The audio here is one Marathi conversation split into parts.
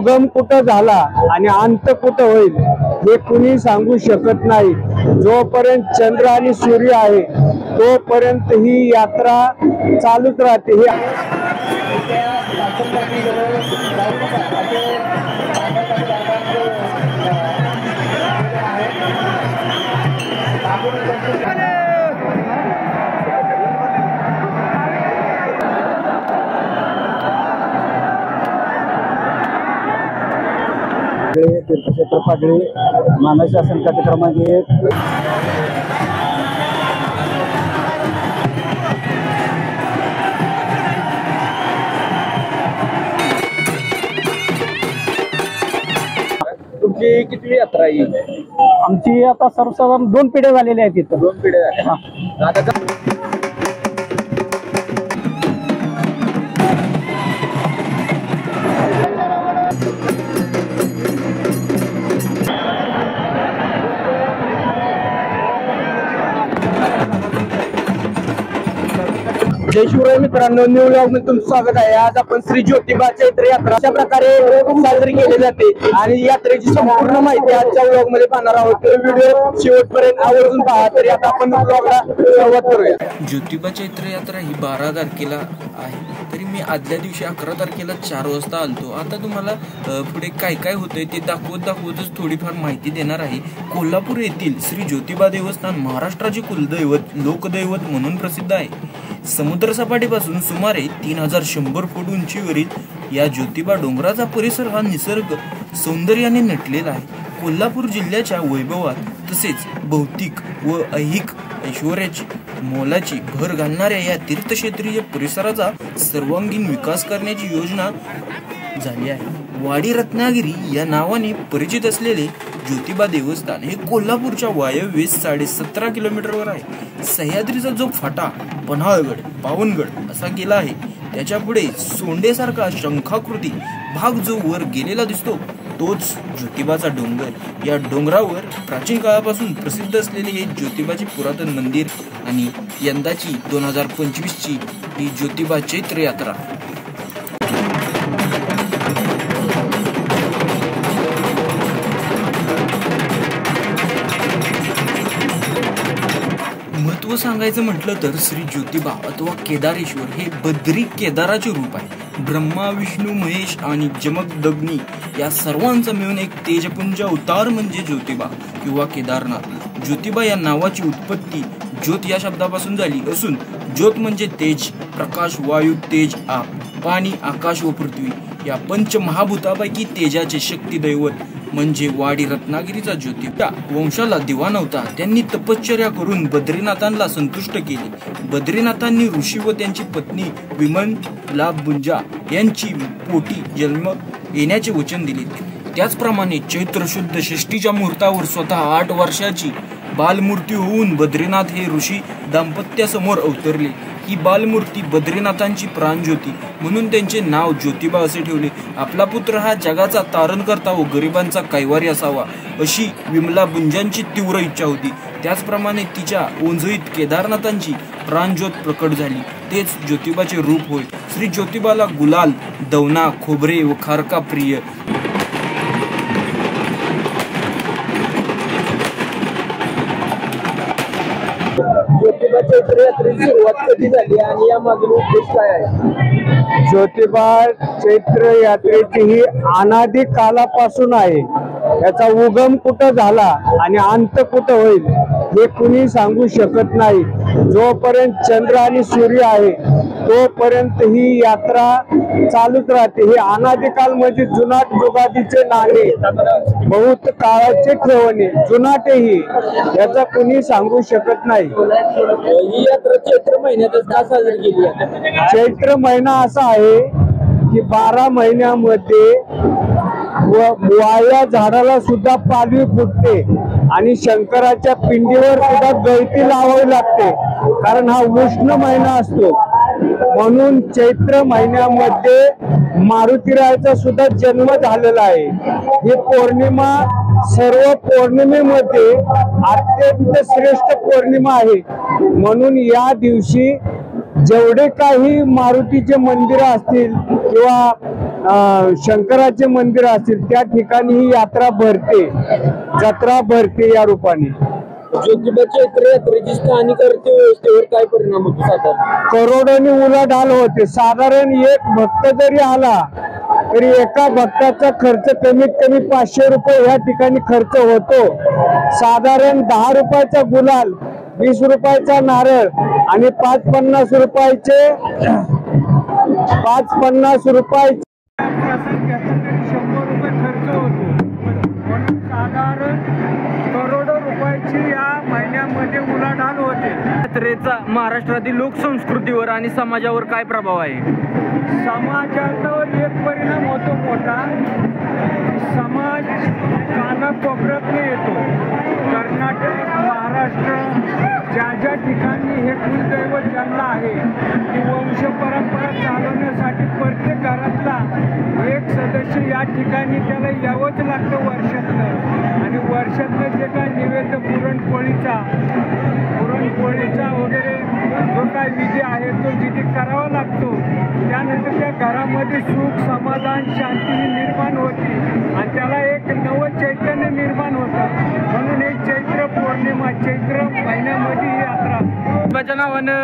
उगम कुठं झाला आणि अंत कुठं होईल हे कुणी सांगू शकत नाही। जोपर्यंत चंद्र आणि सूर्य आहे तोपर्यंत ही यात्रा चालूच राहते। तीर्थक्षेत्र पागळी मानस शासन खाते क्रमांक 1। तुमची किती यात्रा आहे? आमची आता सर्वसाधारण 2 पिढ्या झालेल्या आहेत इथं। 2 पिढ्या झाल्या। जय शिवराय मित्रांनो, न्यू व्लॉग मध्ये तुमचं स्वागत आहे। आज आपण श्री ज्योतिबा चैत्र यात्रा अशा प्रकारे साजरी केली जाते आणि यात्रेची संपूर्ण माहिती आजच्या व्लॉग मध्ये पाहणार आहोत। तर व्हिडिओ शेवटपर्यंत आवर्जून पहा। तरी आता आपण व्लॉगला सुरुवात करूया। ज्योतिबा चैत्र यात्रा ही 12 तारखेला आहे, तरी मी आदल्या दिवशी 11 तारखेला 4 वाजता आलतो। आता तुम्हाला पुढे काय काय होतंय ते दाखवतच थोडीफार माहिती देणार आहे। कोल्हापूर येथील श्री ज्योतिबा देवस्थान महाराष्ट्राचे कुलदैवत लोकदैवत म्हणून प्रसिद्ध आहे। समुद्र सपाटीपासून सुमारे 3100 फूट उंचीवरील या ज्योतिबा डोंगराचा परिसर हा निसर्ग सौंदर्याने नटलेला आहे। कोल्हापूर जिल्ह्याच्या वैभवात तसेच भौतिक व ऐहिक ऐश्वर्याची मोलाची भर घालणाऱ्या या तीर्थक्षेत्रीय परिसराचा सर्वांगीण विकास करण्याची योजना झाली आहे। वाडी रत्नागिरी या नावाने परिचित असलेले ज्योतिबा देवस्थान हे कोल्हापूरच्या वायव्येस 17.5 किलोमीटरवर आहे। सह्याद्रीचा जो फाटा पन्हाळगड पावनगड असा गेला आहे, त्याच्या पुढे सोंडेसारखा शंखाकृती भाग जो वर गेलेला दिसतो तोच ज्योतिबाचा डोंगर। या डोंगरावर प्राचीन काळापासून प्रसिद्ध असलेले हे ज्योतिबाचे पुरातन मंदिर आणि यंदाची 2025ची ही ज्योतिबा चैत्र यात्रा। महत्व सांगायचं म्हटलं तर श्री ज्योतिबा अथवा केदारेश्वर हे बद्री केदाराचे रूप आहे। ब्रह्मा विष्णू महेश आणि जमदग्नी या सर्वांचा मिळून एक तेजपुंज अवतार म्हणजे ज्योतिबा किंवा केदारनाथ। ज्योतिबा या नावाची उत्पत्ती ज्योत या शब्दापासून झाली असून ज्योत म्हणजे तेज, प्रकाश, वायू, तेज, आप, पाणी, आकाश व पृथ्वी या पंचमहाभूतापैकी तेजाचे शक्ती दैवत म्हणजे वाडी रत्नागिरीचा ज्योतिबा वंशाला दिवा नव्हता। त्यांनी तपश्चर्या करून बद्रीनाथांना संतुष्ट केले। बद्रीनाथांनी ऋषी व त्यांची पत्नी विमला बुंजा यांची पोटी जन्म येण्याचे वचन दिले। त्याचप्रमाणे चैत्र शुद्ध षष्टीच्या मुहूर्तावर स्वतः 8 वर्षाची बालमूर्ती होऊन बद्रीनाथ हे ऋषी दाम्पत्यासमोर अवतरले। ही बालमूर्ती बद्रीनाथांची प्राणज्योती म्हणून त्यांचे नाव ज्योतिबा असे ठेवले। आपला पुत्र हा जगाचा तारण करता व गरिबांचा कैवारी असावा अशी विमला बुंजांची तीव्र इच्छा होती। त्याचप्रमाणे तिच्या ओंजळीत केदारनाथांची प्राणज्योत प्रकट झाली, तेच ज्योतिबाचे रूप होय। श्री ज्योतिबाला गुलाल, दवना, खोबरे व खारका प्रिय। ज्योतिबा चैत्र यात्रेची सुरुवात कधी झाली आणि या मागील उद्देश काय आहे? ज्योतिबा चैत्र यात्रेची ही अनादी कालापासून आहे। याचा उगम कुठं झाला आणि अंत कुठं होईल हे कुणी सांगू शकत नाही। जोपर्यंत चंद्र आणि सूर्य आहे तोपर्यंत ही यात्रा चालूच राहते। हे अनादी काल म्हणजे जुनाट जुगादीचे नाणे, बहुत काळाचे ठेवणे, जुनाटेही याचा कुणी सांगू शकत नाही। ही यात्रा चैत्र महिन्यातच का साजरी केली जाते? चैत्र महिना असा आहे की 12 महिन्यामध्ये वाया झाडाला सुद्धा पालवी फुटते आणि शंकराच्या पिंडीवर सुद्धा गळती लावावी लागते, कारण हा उष्ण महिना असतो। म्हणून चैत्र महिन्यामध्ये मारुतीरायाचा सुद्धा जन्म झालेला आहे। ही पौर्णिमा सर्व पौर्णिमेमध्ये अत्यंत श्रेष्ठ पौर्णिमा आहे। म्हणून या दिवशी जेवढे काही मारुतीचे मंदिर असतील किंवा शंकराचे मंदिर असतील त्या ठिकाणी ही यात्रा भरते, जत्रा भरते या रूपाने। ज्योतिबा चैत्र यात्रेची स्थानिक अर्थव्यवस्थेवर काय परिणाम होतो? साधारण करोडोनी उलाढाल होते। साधारण एक भक्त जरी आला तरी एका भक्ताचा खर्च कमीत कमी 500 रुपये या ठिकाणी खर्च होतो। साधारण 10 रुपयाचा गुलाल, 20 रुपयाचा नारळ आणि 5-50 रुपयाचे 100 रुपये खर्च होतो। म्हणून साधारण करोडो रुपयाची या महिन्यामध्ये उलाढाल होते। यात्रेचा महाराष्ट्रातील लोकसंस्कृतीवर आणि समाजावर काय प्रभाव आहे? समाजावर एक परिणाम होतो मोठा। समाज कानाकोपऱ्यातून येतो। कर्नाटक, महाराष्ट्र ज्या ज्या ठिकाणी हे कुलदैवत ज्यांना आहे ती वंश परंपरा चालवण्यासाठी प्रत्येक घरातला एक सदस्य या ठिकाणी त्याला यावंच लागतं वर्षातनं। आणि वर्षातनं जे काय निवेद्य पुरणपोळीचा वगैरे जो काय विधी आहे तो विधी करावा लागतो। त्यानंतर त्या घरामध्ये सुख, समाधान, शांती निर्माण होती आणि त्याला एक नवं चैतन्य निर्माण होतं। म्हणून एक चैत्र पौर्णिमा, चैत्र महिन्यामध्ये ही यात्रा नावानं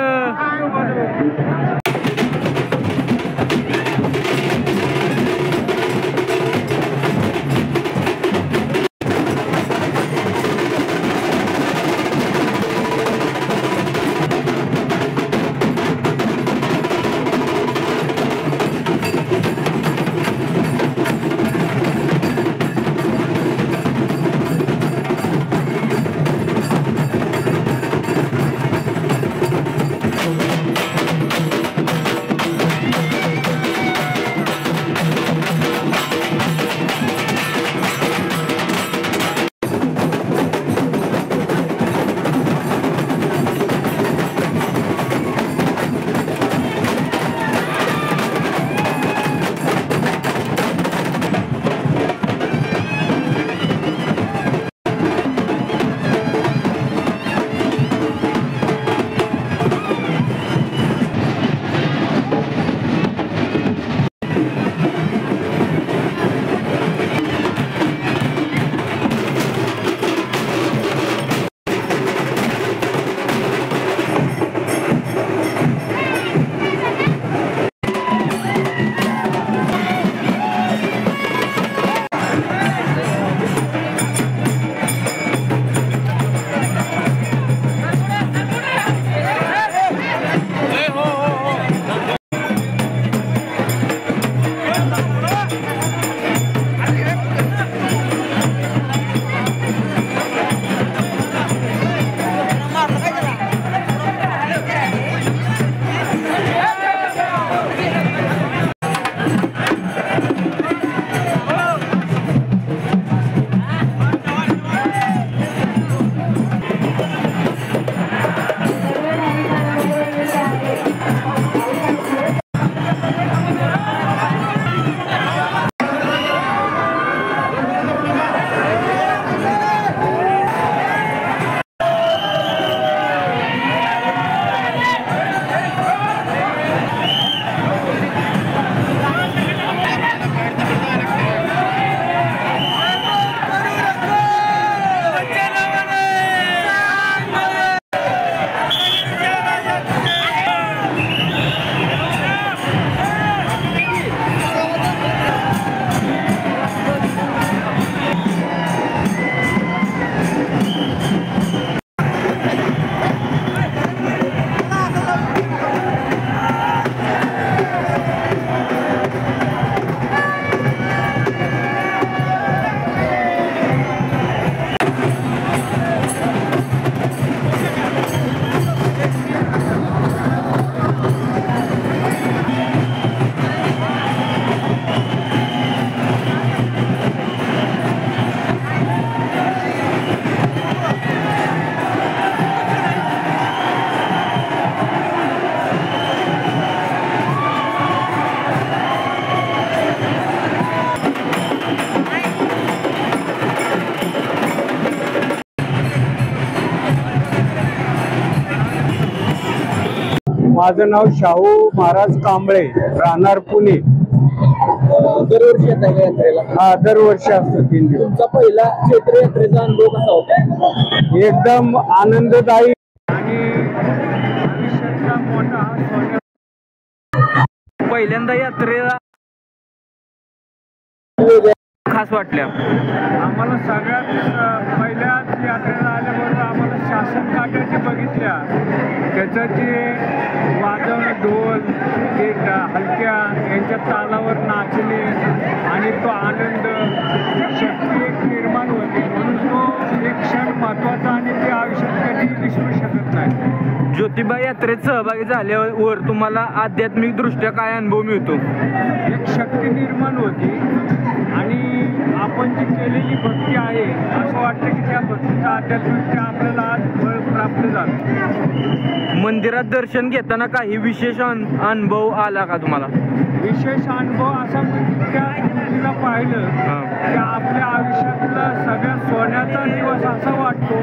माझं नाव शाहू महाराज कांबळे, राहणार पुणे। दरवर्षी येत आहे का यात्रेला? हा, दरवर्षी असतो 3 दिवस. तुमचा पहिला चैत्र यात्रेचा अनुभव कसा होता? एकदम आनंददायी आणि आयुष्यातला मोठा पहिल्यांदा यात्रेला खास वाटल्या. आम्हाला सगळ्यात पहिल्याच यात्रेला आल्याबरोबर आम्हाला शासन काट्याचे बघितल्या, त्याचं जे वाजवणं ढोल, ते हलक्या यांच्या तालावर नाचणे आणि तो आनंद, शक्ती एक निर्माण होते. म्हणून तो एक क्षण महत्त्वाचा आणि ते आयुष्यात कधी विसरू शकत नाही. ज्योतिबा यात्रेत सहभागी झाल्यावर तुम्हाला आध्यात्मिक दृष्ट्या काय अनुभव मिळतो? एक शक्ती निर्माण होती आणि आपण जी केलेली भक्ती आहे असं वाटतं की त्या भक्तीचा आध्यात्मिक आपल्याला आज फळ प्राप्त झालं. मंदिरात दर्शन घेताना काही विशेष अनुभव आला का तुम्हाला? विशेष अनुभव असा म्हणजे त्या मूर्तीला पाहिलं की आपल्या आयुष्यातला सगळ्यात सोन्याचा दिवस असा वाटतो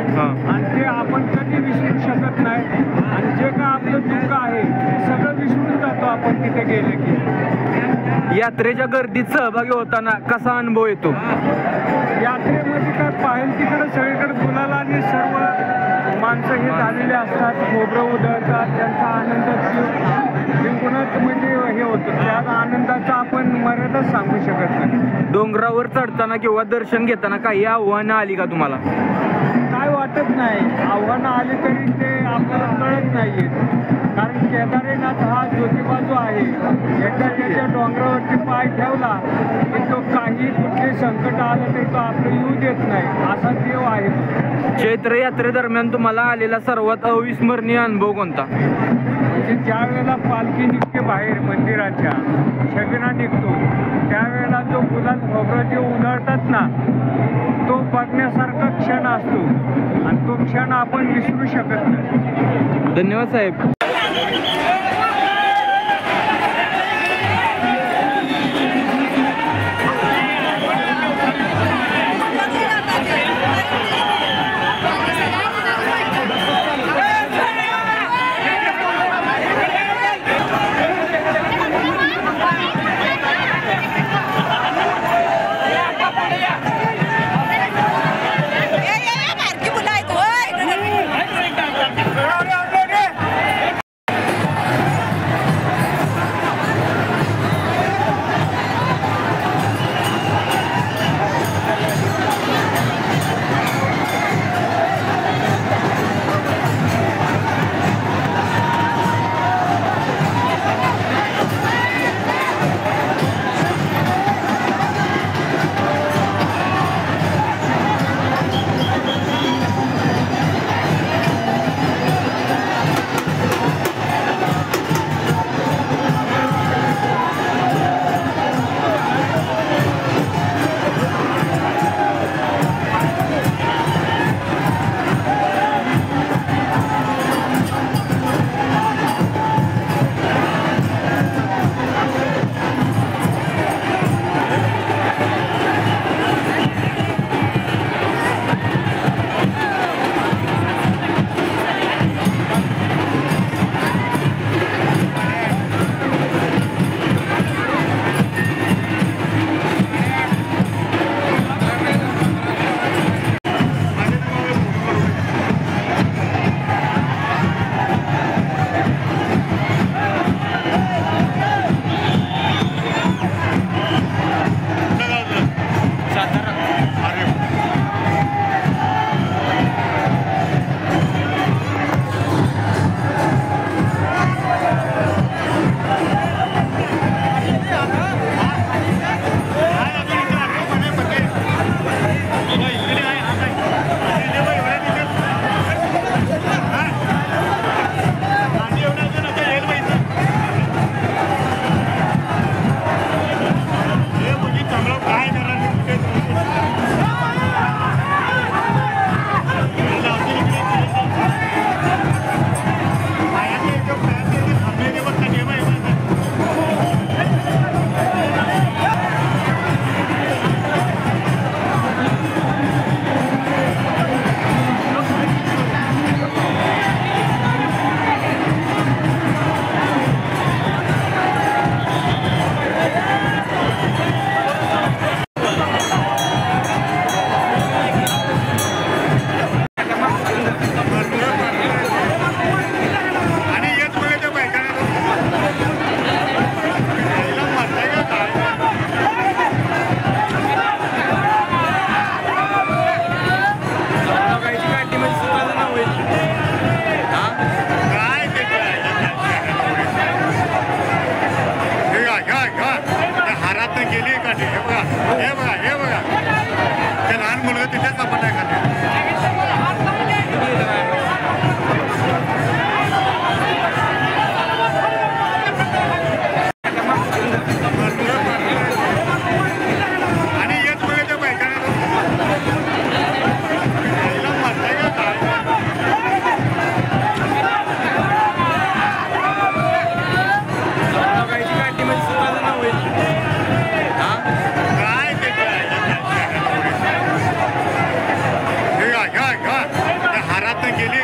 आणि ते आपण कधी विसरू शकत नाही. आणि जे काय आपलं दुःख आहे ते सगळं विसरून जातो आपण तिथे गेले की. यात्रेच्या गर्दीत सहभागी होताना कसा अनुभव येतो? यात्रेमध्ये काय पाहिलं तिकडे सगळीकडे गुलाल आणि सर्व माणसं हे झालेले असतात, खोबरं उधळतात, त्यांचा आनंद जिंकूनच म्हणजे हे होतं. त्या आनंदाचा आपण मर्यादा सांगू शकत नाही. डोंगरावर चढताना किंवा दर्शन घेताना काही आव्हानं आली का तुम्हाला? काय वाटत नाही, आव्हानं आली तरी ते आपल्याला कळत नाहीये. कारण केदारनाथ हा ज्योतिबा जो आहे याच्या डोंगरावरती पाय ठेवला की तो काही कुठले संकट आलं तरी तो आपलं येऊ देत नाही, असा देव आहे. चैत्र यात्रेदरम्यान तुम्हाला आलेला सर्वात अविस्मरणीय अनुभव कोणता? म्हणजे ज्या वेळेला पालखी निघते बाहेर मंदिराच्या, शबीना निघतो, त्यावेळेला जो गुलाल खोबरं जे उधळतात ना, तो बघण्यासारखा क्षण असतो आणि तो क्षण आपण विसरू शकत नाही. धन्यवाद साहेब.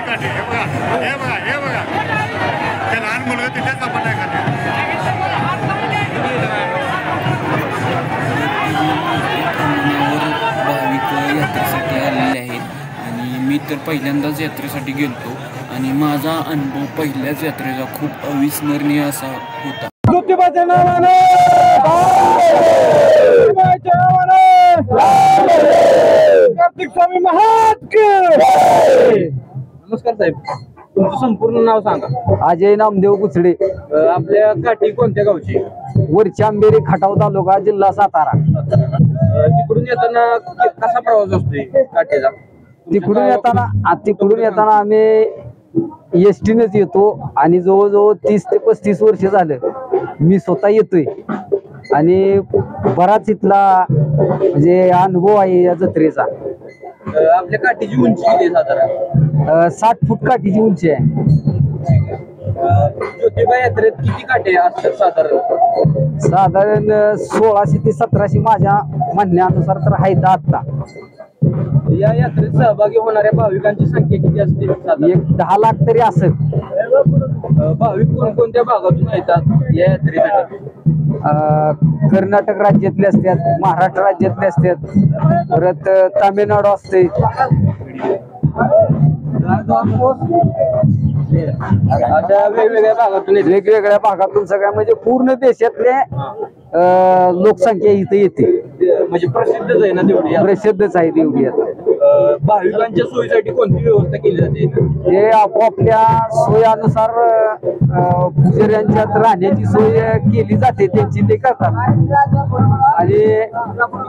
काढले. हे बघा हे बघा हे बघा ते लहान मुलगा तिथेच आपण नाही काढले. भाविक यात्रेसाठी आलेले आहेत आणि मी तर पहिल्यांदाच यात्रेसाठी गेलतो आणि माझा अनुभव पहिल्याच यात्रेचा खूप अविस्मरणीय असा होता. ज्योतिबाच्या नावाने कार्तिक स्वामी महाराज की. नमस्कार साहेब, तुमचं संपूर्ण नाव सांगा. अजय नामदेव गुचडे, आपल्या काठी कोणत्या गावची? वरची आंबेरी, खटाव तालुका, जिल्हा सातारा. तिकडून येताना कसा प्रवास असतोय काठीचा? तिकडून येताना आम्ही एसटीनेच येतो आणि जवळजवळ 30 ते 35 वर्ष झालं मी स्वतः येतोय आणि बराच इथला म्हणजे अनुभव आहे या जत्रेचा. आपल्या काठीची उंची किती आहे साधारण? 60 फूट काठीची उंची आहे. ज्योतिबा यात्रेत किती काठे असतात साधारण 1600 ते 1700 माझ्या म्हणण्यानुसार तर आहेत आता. या यात्रेत सहभागी होणाऱ्या भाविकांची संख्या किती असते? एक 10 लाख तरी असेल. भाविक कोणकोणत्या भागातून येतात या यात्रेसाठी? कर्नाटक राज्यातले असतात, महाराष्ट्र राज्यातले असतात, परत तामिळनाडू असते. अशा वेगवेगळ्या भागातून सगळ्या म्हणजे पूर्ण देशातले लोकसंख्या इथे येते. म्हणजे प्रसिद्धच आहे ना तेवढी? प्रसिद्धच आहे तेवढी आता. भाविकांच्या सोयीसाठी कोणती व्यवस्था केली जाते? ते आपोआपल्या सोयानुसार पुजाऱ्यांच्यात राहण्याची सोय केली जाते, त्यांची ते करतात. आणि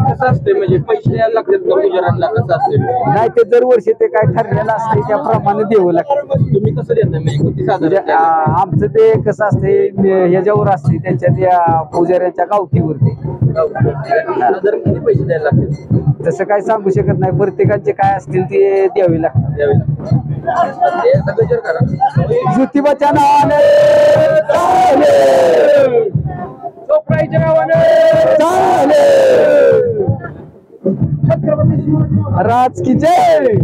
कसं असते म्हणजे पैसे द्यायला लागतात का पुजाऱ्यांना? कसं असते? नाही, ते दरवर्षी ते काय ठरलेलं असते त्याप्रमाणे द्यावं लागतं. तुम्ही कसं देता म्हणजे किती साधारण? आमचं ते कसं असते ह्याच्यावर असते, त्यांच्या त्या पुजाऱ्यांच्या गावठीवरती. साधारण किती पैसे द्यायला लागतात? तसं काय सांगू शकत नाही, प्रत्येकाचे काय असतील ते द्यावे लागतात. ज्योतिबाच्या नावाने चोपडाईच्या नावाने राज की जय.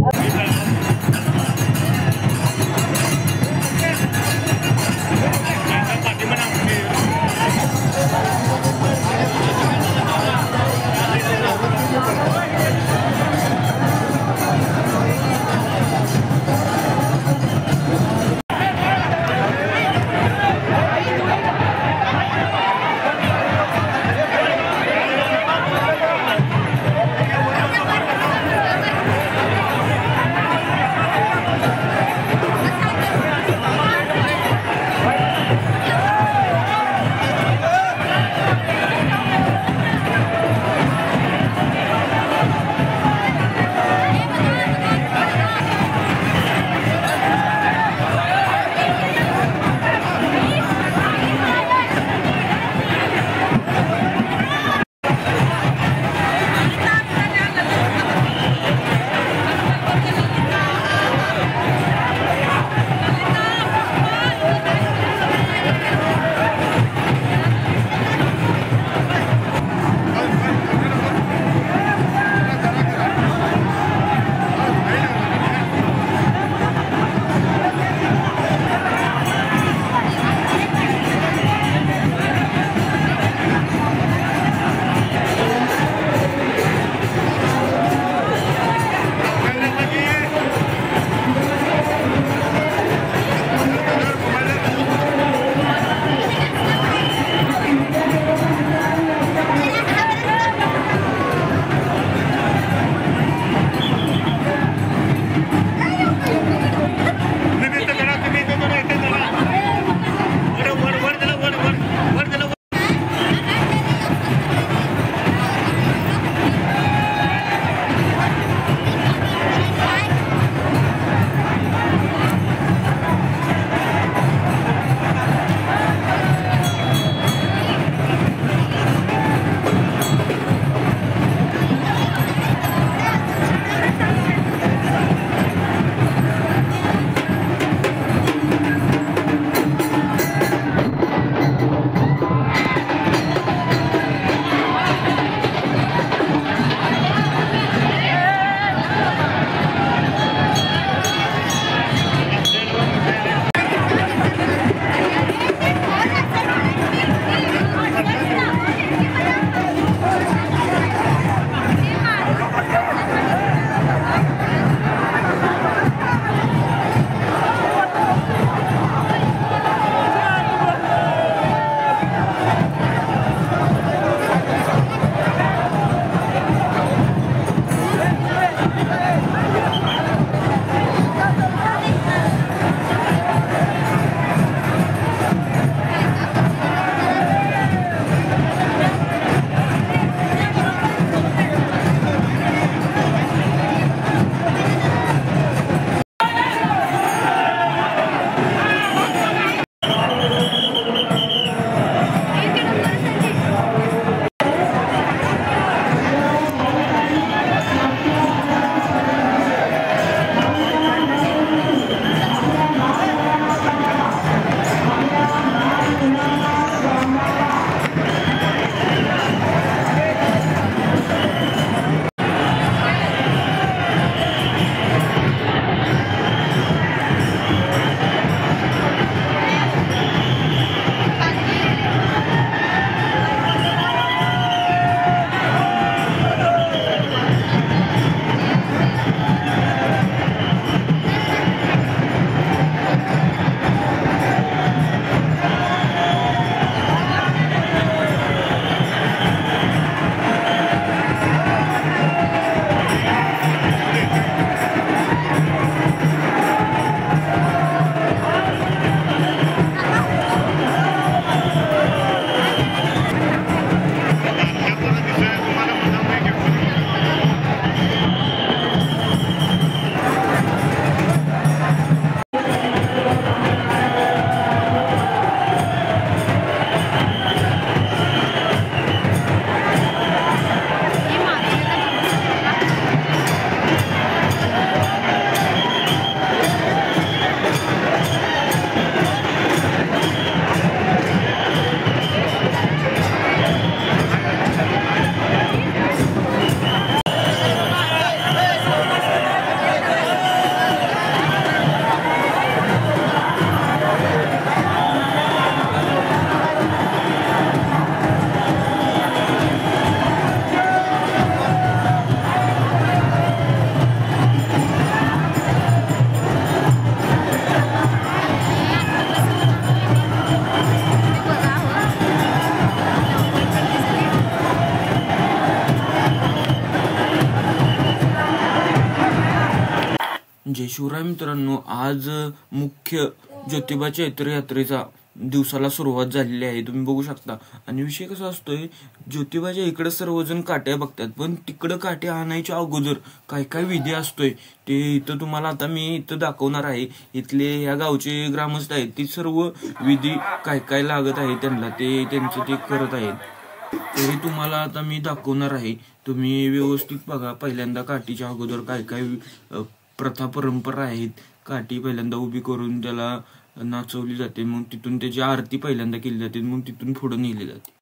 शिवराय मित्रांनो, आज मुख्य ज्योतिबा चैत्र यात्रेचा दिवसाला सुरुवात झालेली आहे, तुम्ही बघू शकता. आणि विषय कसा असतोय, ज्योतिबाच्या इकडे सर्वजण काट्या बघतात, पण तिकडं काट्या आणायच्या अगोदर काय काय विधी असतोय ते इथं तुम्हाला आता मी इथं दाखवणार आहे. इथले ह्या गावचे ग्रामस्थ आहेत, ती सर्व विधी काय काय लागत आहे त्यांना ते त्यांचं ते करत आहेत. तरी तुम्हाला आता मी दाखवणार आहे, तुम्ही व्यवस्थित बघा. पहिल्यांदा काठीच्या अगोदर काय काय प्रथा परंपरा आहेत. काठी पहिल्यांदा उभी करून त्याला नाचवली जाते, मग तिथून त्याची आरती पहिल्यांदा केली जाते, मग तिथून पुढे नेली जाते.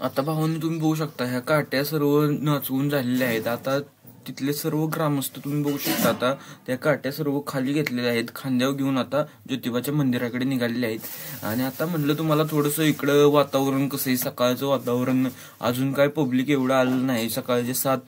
आता भावांनी तुम्ही बघू शकता, ह्या काट्या सर्व नाचवून झालेल्या आहेत. आता तिथले सर्व ग्रामस्थ तुम्ही बघू शकता, आता त्या काट्या सर्व खाली घेतलेल्या आहेत, खांद्यावर घेऊन आता ज्योतिबाच्या मंदिराकडे निघालेले आहेत. आणि आता म्हणलं तुम्हाला थोडंसं इकडं वातावरण कसं आहे, सकाळचं वातावरण, अजून काय पब्लिक एवढं आलं नाही. सकाळचे 7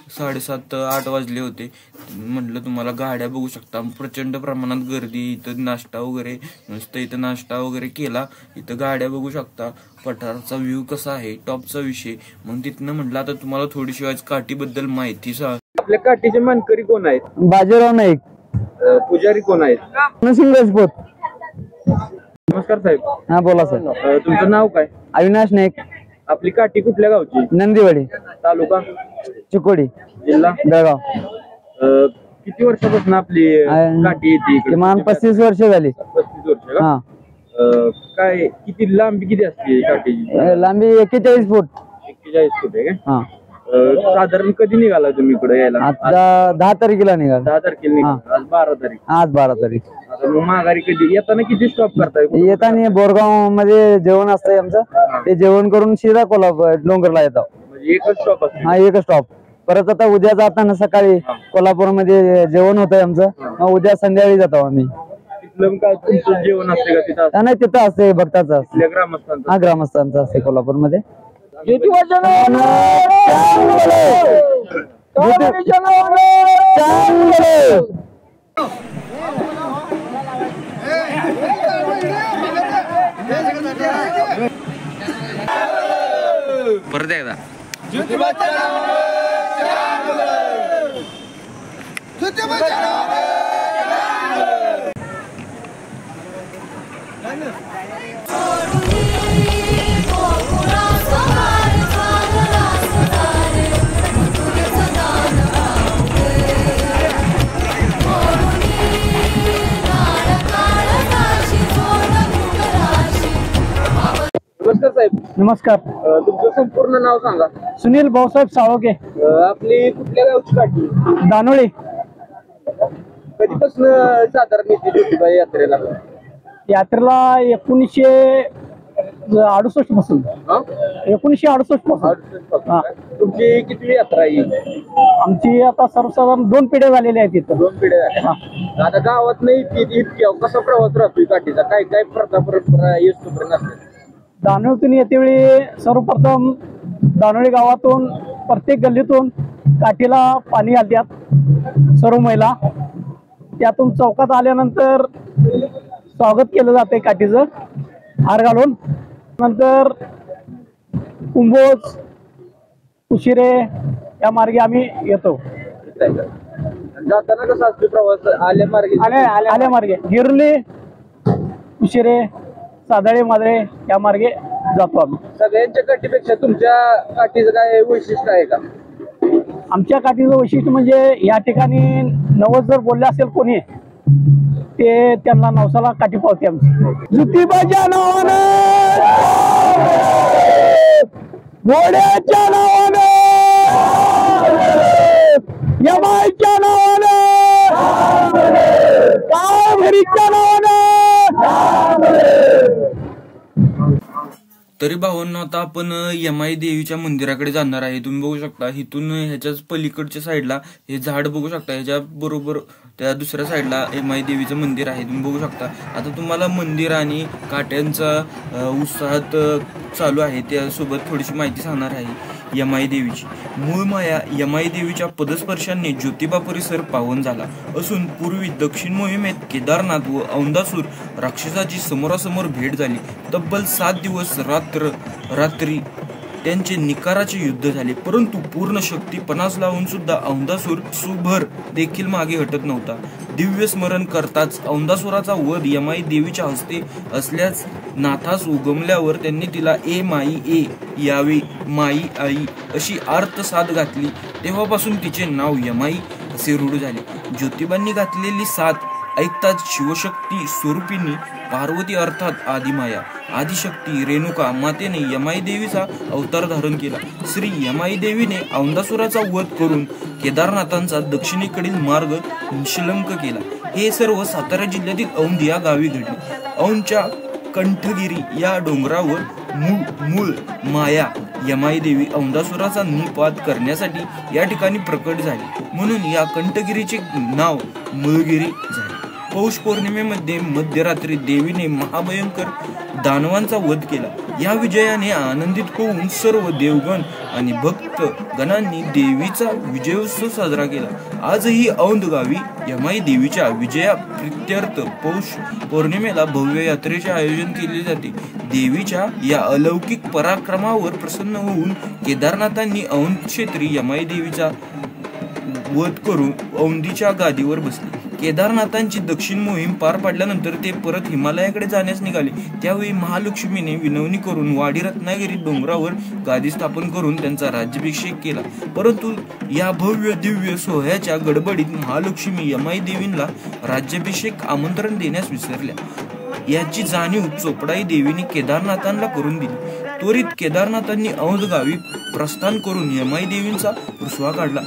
7:30-8 वाजले होते. म्हटलं तुम्हाला गाड्या बघू शकता, प्रचंड प्रमाणात गर्दी. इथं नाश्ता वगैरे, नुसतं इथं नाश्ता वगैरे केला. इथं गाड्या बघू शकता. पठाराचा व्ह्यू कसा आहे, टॉपचा विषय. मग तिथनं म्हटलं आता तुम्हाला थोडीशी आज काठीबद्दल माहिती सांग. आपल्या काठीचे मानकरी कोण आहेत? बाजीराव नाईक. पुजारी कोण आहेत? नरसिंह राजपूत. नमस्कार साहेब. हा बोला सर. तुमचं नाव काय? अविनाश नाईक. आपली काठी कुठल्या गावची? नंदीवाडी तालुका? चिकोडी. जिल्हा? बेळगाव. किती वर्षापासून आपली काठी येते इकडे? किमान 35 वर्ष झाली. 35 वर्ष का? हा. काय किती लांबी किती असते काठीची? लांबी 41 फूट. 41 फूट आहे का? हा. साधारण कधी निघाला तुम्ही इकडे यायला? आता 10 तारखेला निघाल. 10 तारखेला निघाला. आज 12 तारीख. आज 12 तारीख. आता मग माघारी कधी येताना किती स्टॉप करताय? येताना बोरगाव मध्ये जेवण असतंय आमचं. ते जेवण करून शिरा कोल्हापूर डोंगरला येतो. म्हणजे एकच स्टॉप असतो? हा, एकच स्टॉप. परत आता उद्या जाताना सकाळी कोल्हापूरमध्ये जेवण होतंय आमचं. मग उद्या संध्याकाळी जातो आम्ही. तिथलं काय तुमचं जेवण असते का तिथं? नाही, तिथं असते भक्ताचं. ग्रामस्थांचं? हा, ग्रामस्थांचं असते कोल्हापूरमध्ये. परत एकदा नमस्कार साहेब. नमस्कार. तुमचं संपूर्ण नाव सांगा. सुनील भाऊसाहेब साळोके. आपली कुठल्या गावची काठी? दानोळी. कधीपासून साधारण येते ज्योतिबा यात्रेला? यात्रेला 1968 पासून. 1968 पासून. हा. तुमची किती यात्रा आहे? आमची आता सर्वसाधारण 2 पिढ्या झालेल्या आहेत इथं. 2 पिढ्या झाल्या. आता गावात नाही इतक्या कसा प्रवास राहतोय काठीचा? काय काय प्रथा परंपरा येतोपर्यंत असते? दानोळीतून येतेवेळी सर्वप्रथम दानोळी गावातून प्रत्येक गल्लीतून काठीला पाणी घालतात सर्व महिला. त्यातून चौकात आल्यानंतर स्वागत केलं जाते काठीचं हार घालून. नंतर कुंभोज, उशिरे या मार्गे आम्ही येतो. जाताना कसा असतो प्रवास? आल्या मार्गे गिरली, उशिरे, सादळे, मादळे या मार्गे जातो आम्ही. सगळ्यांच्या काठीपेक्षा तुमच्या काठीचं काय वैशिष्ट्य आहे का? आमच्या काठीचं वैशिष्ट्य म्हणजे या ठिकाणी नवस जर बोलले असेल कोणी ते त्यांना नवसाला काठी पावते आमची. ज्योतिबाच्या नावानं, घोड्याच्या नावानं, यमाईच्या नावानं, काळभैरीच्या नावानं. तरी भावांनो, आता आपण यमाई देवीच्या मंदिराकडे जाणार आहे. तुम्ही बघू शकता इथून ह्याच्याच पलीकडच्या साईडला हे झाड बघू शकता. ह्याच्या बरोबर त्या दुसऱ्या साईडला यमाई देवीचं मंदिर आहे. तुम्ही बघू शकता. आता तुम्हाला मंदिर आणि काट्यांचा उत्साहात चालू आहे त्यासोबत थोडीशी माहिती सांगणार आहे यमाई देवीची. मूळ माया यमाई देवीच्या पदस्पर्शाने ज्योतिबा परिसर पावन झाला असून पूर्वी दक्षिण मोहिमेत केदारनाथ व औंधासूर राक्षसाची समोरासमोर भेट झाली. तब्बल 7 दिवस रात्री त्यांचे निकाराचे युद्ध झाले, परंतु पूर्ण शक्ती पणास लावून सुद्धा औंधासूर सुभर देखील मागे हटत नव्हता. दिव्य स्मरण करताच औंधासुराचा वध यमाई देवीच्या हस्ते असल्यास नाथास उगमल्यावर त्यांनी तिला ए माई ए यावे माई आई अशी आर्त साथ घातली. तेव्हापासून तिचे नाव यमाई असे रूढ झाले. ज्योतिबांनी घातलेली साथ ऐकताच शिवशक्ती स्वरूपिणी पार्वती अर्थात आदिमाया आदिशक्ती रेणुका मातेने यमाई देवीचा अवतार धारण केला. श्री यमाई देवीने औंधासुराचा वध करून केदारनाथांचा दक्षिणेकडील मार्ग निशलंक केला. हे सर्व सातारा जिल्ह्यातील औंध या गावी घडले. औंधच्या कंठगिरी या डोंगरावर मूळ माया यमाई देवी औंधासुराचा निपात करण्यासाठी या ठिकाणी प्रकट झाली, म्हणून या कंठगिरीचे नाव मूळगिरी झाले. पौष पौर्णिमेमध्ये मध्यरात्री देवीने महाभयंकर दानवांचा वध केला। या विजयाने आनंदित होऊन सर्व देवगण आणि भक्त गणांनी देवीचा विजयोत्सव साजरा केला। आजही औंध गावी यमाई देवीच्या विजया प्रित्यर्थ पौष पौर्णिमेला भव्य यात्रेचे आयोजन केले जाते। देवीच्या या अलौकिक पराक्रमावर प्रसन्न होऊन केदारनाथांनी औंध क्षेत्री यमाई देवीचा वध करून औंधीच्या गादीवर बसले। केदारनाथांची दक्षिण मोहीम पार पाडल्यानंतर ते परत हिमालयाकडे जाण्यास निघाले। त्यावेळी महालक्ष्मीने विनवणी करून वाडी रत्नागिरी डोंगरावर गादी स्थापन करून त्यांचा राज्याभिषेक केला। परंतु या भव्य दिव्य सोहळ्याच्या गडबडीत महालक्ष्मी यमाई देवींना राज्याभिषेक आमंत्रण देण्यास विसरल्या। याची जाणीव चोपडाई देवीने केदारनाथांना करून दिली। त्वरित केदारनाथांनी औंध गावी प्रस्थान करून यमाई देवींचा रुसवा काढला।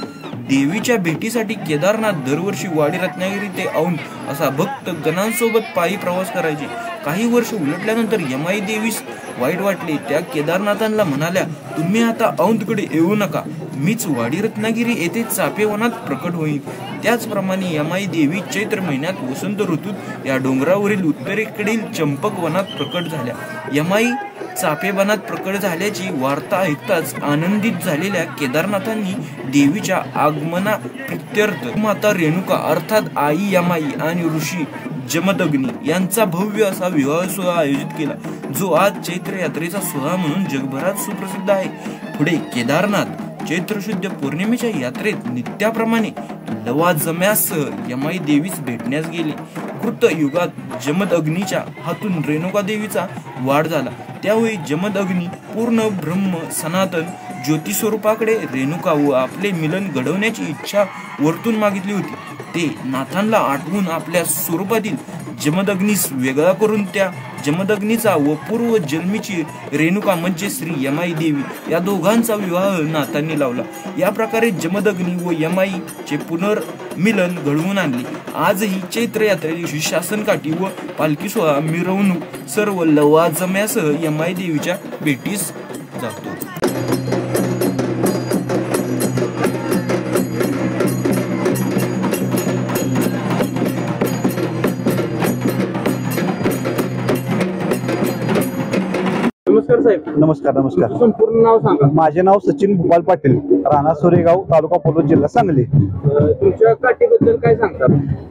देवीच्या भेटीसाठी केदारनाथ दरवर्षी वाडी रत्नागिरी ते औंध असा भक्त गणांसोबत पायी प्रवास करायचे। काही वर्ष उलटल्यानंतर यमाई देवीस वाईट वाटले। त्या केदारनाथांना म्हणाल्या, तुम्ही आता औंधकडे येऊ नका, मीच वाडी रत्नागिरी येथे चापेवनात प्रकट होईल। त्याचप्रमाणे यमाई देवी चैत्र महिन्यात वसंत ऋतूत या डोंगरावरील उत्तरेकडील चंपक वनात प्रकट झाल्या। यमाई चापेवनात प्रकट झाल्याची वार्ता ऐकताच आनंदित झालेल्या केदारनाथांनी देवीच्या आगमना प्रित्यर्थ माता रेणुका अर्थात आई यमाई आणि ऋषी जमदग्नी यांचा भव्य असा विवाह सोहळा आयोजित केला, जो आज चैत्र यात्रेचा सोहळा म्हणून जगभरात सुप्रसिद्ध आहे। पुढे केदारनाथ चैत्र शुद्ध पौर्णिमेच्या यात्रेत नित्याप्रमाणे लवाजम्यासह यमाई देवीस भेटण्यास गेले। कृत युगात जमदग्नीच्या हातून रेणुका देवीचा वाढ झाला। त्यावेळी जमदग्नी पूर्ण ब्रह्म सनातन ज्योती स्वरूपाकडे रेणुका व आपले मिलन घडवण्याची इच्छा वर्तून मागितली होती। ते नाथांना आठवून आपल्या स्वरूपातील जमदग्नीस वेगळा करून त्या जमदग्नीचा व पूर्व जन्मीची रेणुका म्हणजे श्री यमाई देवी या दोघांचा विवाह नाथांनी लावला। या प्रकारे जमदग्नी व यमाईचे पुनर्मिलन घडवून आणले। आजही चैत्र यात्रे दिवशी शासनकाठी व पालखी सोहळा मिरवणूक सर्व लवाजम्यासह यमाई देवीच्या भेटीस जातो। नमस्कार साहेब. नमस्कार नमस्कार. संपूर्ण नाव सांगा. माझे नाव सचिन भूपाल पाटील, राणा सोरेगाव, तालुका पोलोद, जिल्हा सांगली. तुमच्या काठीबद्दल काय सांगता?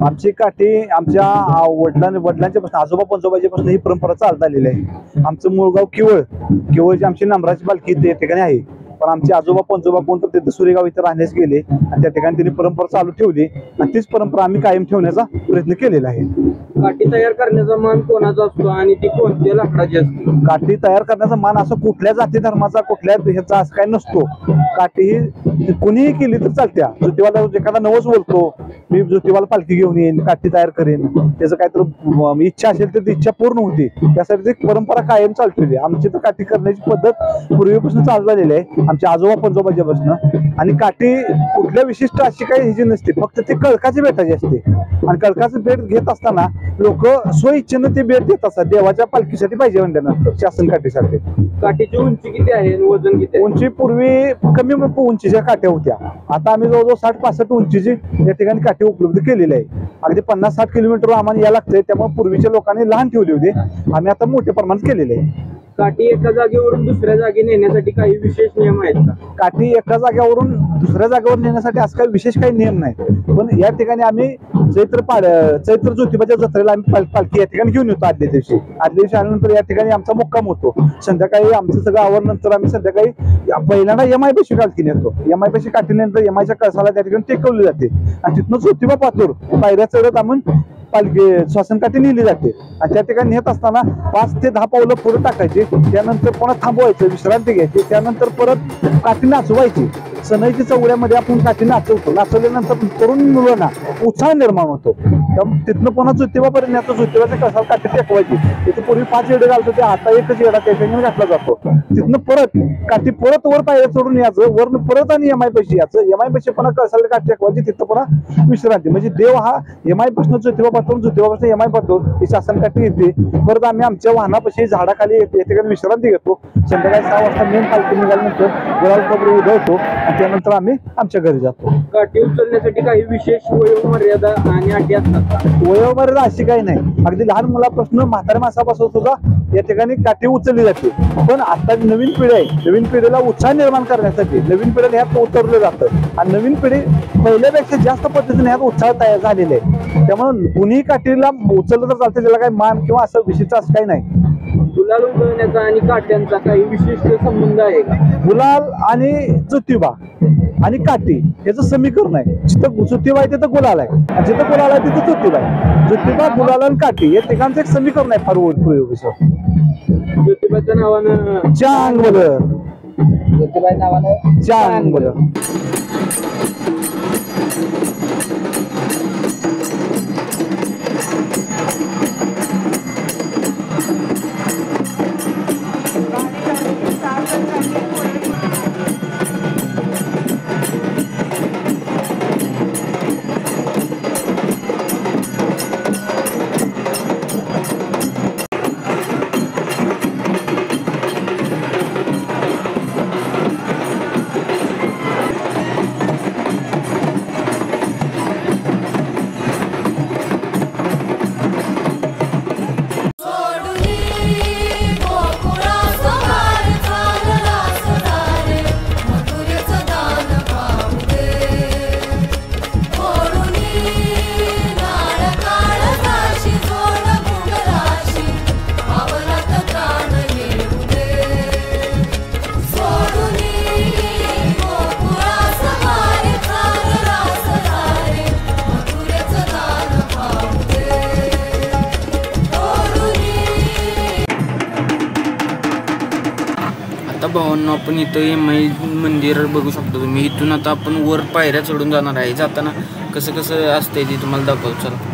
आमची काठी आमच्या वडिलांच्या पासून आजोबा पंजोबाच्या पासून ही परंपरा चालत आलेली आहे। आमचं मूळ गाव किवळची आमची नम्राची पालखी त्या ठिकाणी आहे, पण आमचे आजोबा पंजोबा कोण तर तिथे सुरेगाव इथे राहण्यास गेले आणि त्या ठिकाणी त्यांनी परंपरा चालू ठेवली आणि तीच परंपरा आम्ही कायम ठेवण्याचा प्रयत्न केलेला आहे। काठी तयार करण्याचा मान कोणाचा असतो आणि ती कोणत्या लाकडाची असते? काठी तयार करण्याचा मान असं कुठल्या जाती धर्माचा कुठल्या ह्याचा असं काही नसतो। काठी ही कोणीही केली तर चालत्या। ज्योतिबाला एखादा नवस बोलतो, मी ज्योतिबाला पालखी घेऊन येईन, काठी तयार करेन, त्याचं काहीतरी इच्छा असेल तर ती इच्छा पूर्ण होती, त्यासाठी ती परंपरा कायम चाललेली आहे। आमची तर काठी करण्याची पद्धत पूर्वीपासून चालू झालेली आहे, आमच्या आजोबा पंजोबाच्या पासून। आणि काठी कुठल्या विशिष्ट अशी काही ह्याची नसते, फक्त ते कळकाची भेटायची असते आणि कळकाचं भेट घेत असताना लोक स्वइच्छेनं ते भेट देत असतात, देवाच्या पालखीसाठी पाहिजे म्हणल्यानंतर शासन काठीसाठी। काठीची उंची किती आहे, वजन किती आहे? उंची पूर्वी कमी उंचीच्या काठ्या होत्या, आता आम्ही जवळजवळ 60-65 उंचीची या ठिकाणी काठी उपलब्ध केलेली आहे। अगदी 50-60 किलोमीटर आम्हाला या लागतंय, त्यामुळे पूर्वीच्या लोकांनी लहान ठेवली होती, आम्ही आता मोठ्या प्रमाणात केलेले आहे। काठी एका जागेवरून दुसऱ्या जागी नेण्यासाठी काही विशेष नियम आहेत का? काठी एका जागेवरून दुसऱ्या जागेवर नेण्यासाठी असं काही विशेष काही नियम नाही, पण या ठिकाणी आम्ही चैत्र ज्योतिबाच्या जत्रेला आम्ही पालखी या ठिकाणी घेऊन येतो। आदल्या दिवशी आल्यानंतर या ठिकाणी आमचा मुक्काम होतो। संध्याकाळी आमचं सगळं आवरल्यानंतर आम्ही संध्याकाळी पहिल्यांदा यमाई पाशी काठी नेतो। यमाई पाशी काठी नेल्यानंतर यमाईच्या कळसाला त्या ठिकाणी टेकवली जाते आणि तिथनं ज्योतिबा पातूर पायऱ्या चढत आम्ही पालखी श्वासनकाठी नेली जाते आणि त्या ठिकाणी नेत असताना 5 ते 10 पावलं पुढे टाकायची, त्यानंतर पुन्हा थांबवायचं, विश्रांती घ्यायची, त्यानंतर परत काठी नाचवायची। सनईच्या चौघड्यामध्ये आपण काठी नाचवतो, नाचवल्यानंतर तरुण मुलांना उत्साह निर्माण होतो। तिथनं पुन्हा ज्योतिबापर्यंत येतो, ज्योतिबाच्या कसाला काठी टेकवायची, तिथे पूर्वी 5 येडे घालतो, ते आता एकच येडा त्या ठिकाणी घातला जातो। तिथनं परत काठी परत वर पायऱ्या चढून यायचं, वर परत आणि यमाई पाशी यायचं, यमाई पाशी पुन्हा कळसाला काठी टेकवायची, तिथं पुन्हा विश्रांती। म्हणजे देव हा यमाई पासून ज्योतिबापासून यमाई पासून ही शासन काठी येते। परत आम्ही आमच्या वाहनापाशी झाडाखाली या ठिकाणी विश्रांती घेतो। संध्याकाळी 6 वाजता मेन पालखी निघाल्यानंतर गुलाल खोबरे उधळतो आणि त्यानंतर आम्ही आमच्या घरी जातो. काठी उचलण्यासाठी काही विशेष वयोमर्यादा आणि अटी असतात? वयोमर्यादा अशी काही नाही, अगदी लहान मुलापासून म्हाताऱ्या माणसापासून सुद्धा या ठिकाणी काठी उचलली जाते. पण आता नवीन पिढी आहे, नवीन पिढीला उत्साह निर्माण करण्यासाठी नवीन पिढीला ह्यात उतरलं जातं आणि नवीन पिढी पहिल्यापेक्षा जास्त पद्धतीने ह्यात उत्साह तयार झालेले आहे. त्यामुळे कुणीही काठीला उचललं तर चालतं, त्याला काही मान किंवा असं विशिष्ट असं काही नाही. गुलाल उधळण्याचा आणि काठ्यांचा काही विशिष्ट संबंध आहे का? गुलाल आणि ज्योतिबा आणि काठी याचं समीकरण आहे. जिथं ज्योतिबा आहे तिथं गुलाल आहे, आणि जिथं गुलाल आहे तिथं ज्योतिबा आहे. ज्योतिबा, गुलाल आणि काठी या ठिकाणचं एक समीकरण आहे फार उपयोगी. ज्योतिबाच्या नावानं चांगलं, ज्योतिबा नावानं चांगलं. आता भावांनो, आपण इथं मंदिर बघू शकतो तुम्ही. इथून आता आपण वर पायऱ्या चढून जाणार आहे. जाताना कसं कसं असतंय ते तुम्हाला दाखवतो. चला.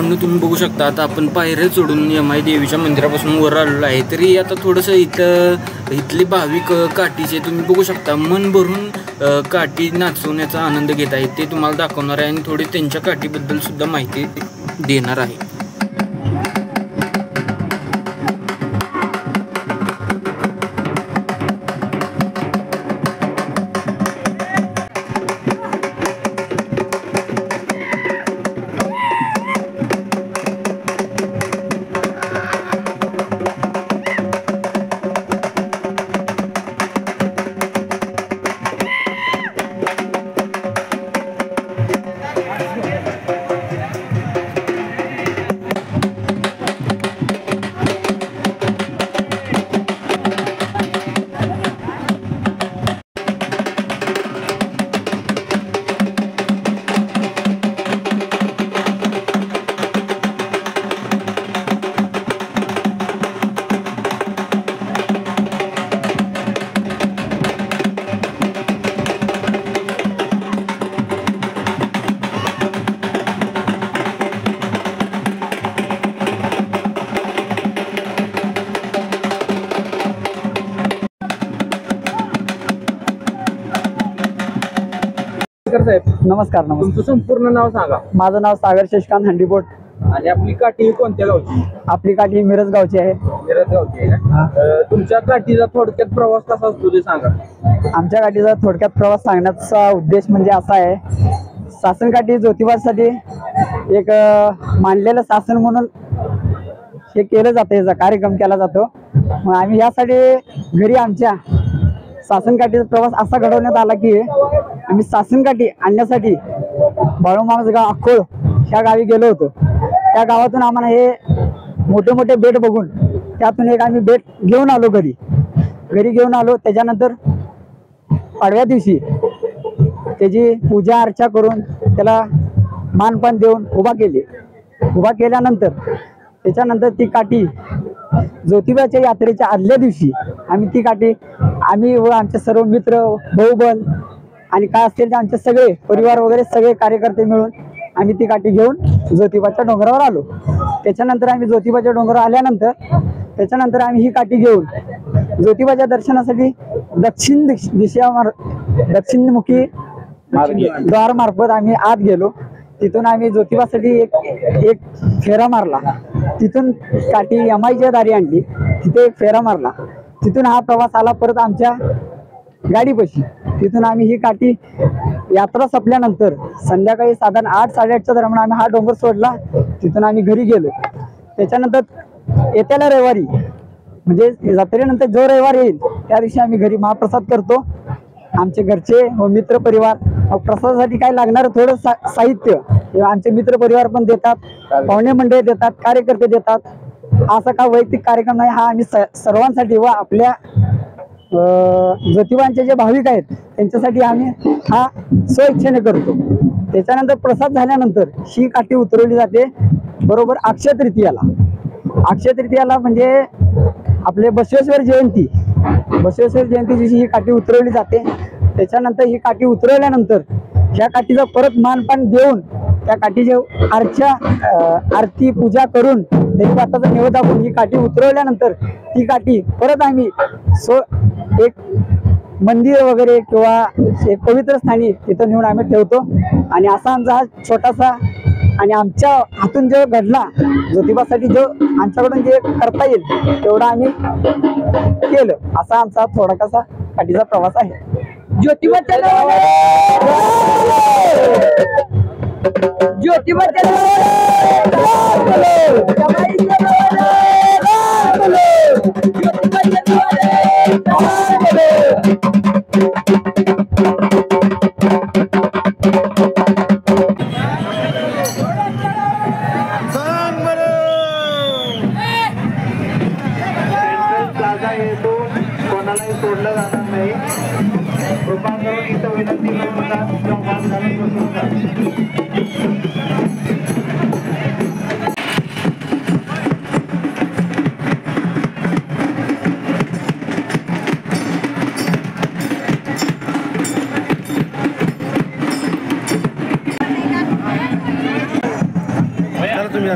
मित्रांनो, तुम्ही बघू शकता आता आपण पायऱ्या चढून यमाई देवीच्या मंदिरापासून वर आलेलो आहे. तरी आता थोडंसं इथले भाविक काठीचे तुम्ही बघू शकता मन भरून काठी नाचवण्याचा आनंद घेत आहेत. ते तुम्हाला दाखवणार आहे आणि थोडी त्यांच्या काठीबद्दल सुद्धा माहिती देणार आहे. नमस्कार. तुमचं संपूर्ण नाव सांगा. माझं नाव सागर शशिकांत हंडीपोट. आणि आपली काठी कोणत्या गावची? आपली काठी मिरज गावची आहे. मिरज गावची आहे का? तुमच्या काठीचा थोडक्यात प्रवास कसा असतो ते सांगा. आमच्या काठीचा थोडक्यात प्रवास सांगण्याचा उद्देश म्हणजे असा आहे, शासन काठी ज्योतिबासाठी एक मानलेलं शासन म्हणून हे केलं जातं, याचा कार्यक्रम केला जातो. मग आम्ही यासाठी घरी आमच्या शासन काठीचा प्रवास असा घडवण्यात आला की आम्ही शासन काठी आणण्यासाठी बाळूमामाचं गाव अक्कोळ ह्या गावी गेलो होतो. त्या गावातून आम्हाला हे मोठे मोठे बेट बघून त्यातून एक आम्ही बेट घेऊन आलो घरी घेऊन आलो. त्याच्यानंतर पाडव्या दिवशी त्याची पूजा अर्चा करून त्याला मानपान देऊन उभा केल्यानंतर त्याच्यानंतर ती काठी ज्योतिबाच्या यात्रेच्या आदल्या दिवशी आम्ही व आमचे सर्व मित्र भाऊबंद आणि काय असतील ते आमचे सगळे परिवार वगैरे सगळे कार्यकर्ते मिळून आम्ही ती काठी घेऊन ज्योतिबाच्या डोंगरावर आलो. त्याच्यानंतर आम्ही ज्योतिबाच्या डोंगरावर आल्यानंतर आम्ही ही काठी घेऊन ज्योतिबाच्या दर्शनासाठी दक्षिणमुखी द्वारमार्फत आम्ही आत गेलो. तिथून आम्ही ज्योतिबासाठी एक फेरा मारला. तिथून काठी यमाईच्या दारी आणली, तिथे एक फेरा मारला. तिथून हा प्रवास आला परत आमच्या गाडीपाशी. तिथून आम्ही ही काठी यात्रा संपल्यानंतर संध्याकाळी साधारण 8-8:30च्या दरम्यान आम्ही हा डोंगर सोडला. तिथून आम्ही घरी गेलो. त्याच्यानंतर येत्याला रविवारी म्हणजे जत्रेनंतर जो रविवार येईल त्या दिवशी आम्ही घरी महाप्रसाद करतो. आमचे घरचे व मित्र परिवार प्रसादासाठी काय लागणार थोडं साहित्य आमचे मित्र परिवार पण देतात, पाहुणे मंडळी देतात, कार्यकर्ते देतात. असा का वैयक्तिक कार्यक्रम नाही, हा आम्ही सर्वांसाठी व आपल्या ज्योतिबांचे जे भाविक आहेत त्यांच्यासाठी आम्ही हा स्वइच्छेने करतो. त्याच्यानंतर प्रसाद झाल्यानंतर ही काठी उतरवली जाते बरोबर अक्षय तृतीयाला म्हणजे आपले बसवेश्वर जयंती दिवशी ही काठी उतरवली जाते. त्याच्यानंतर ही काठी उतरवल्यानंतर ह्या काठीचा परत मानपान देऊन त्या काठीचे आरती पूजा करून देवपाताचा निवेद दाखवून ही काठी उतरवल्यानंतर ती काठी परत आम्ही एक मंदिर वगैरे किंवा एक पवित्र स्थानी तिथं नेऊन आम्ही ठेवतो. आणि असा आमचा हा छोटासा आणि आमच्या हातून जो घडला ज्योतिबासाठी जो आमच्याकडून जे करता येईल तेवढा आम्ही केलं. असा आमचा थोडासा काठीचा प्रवास आहे. ज्योतिबाच्या कोणालाही सोडलं जाणार नाही. कृपा करून इथं विनंती तुम्ही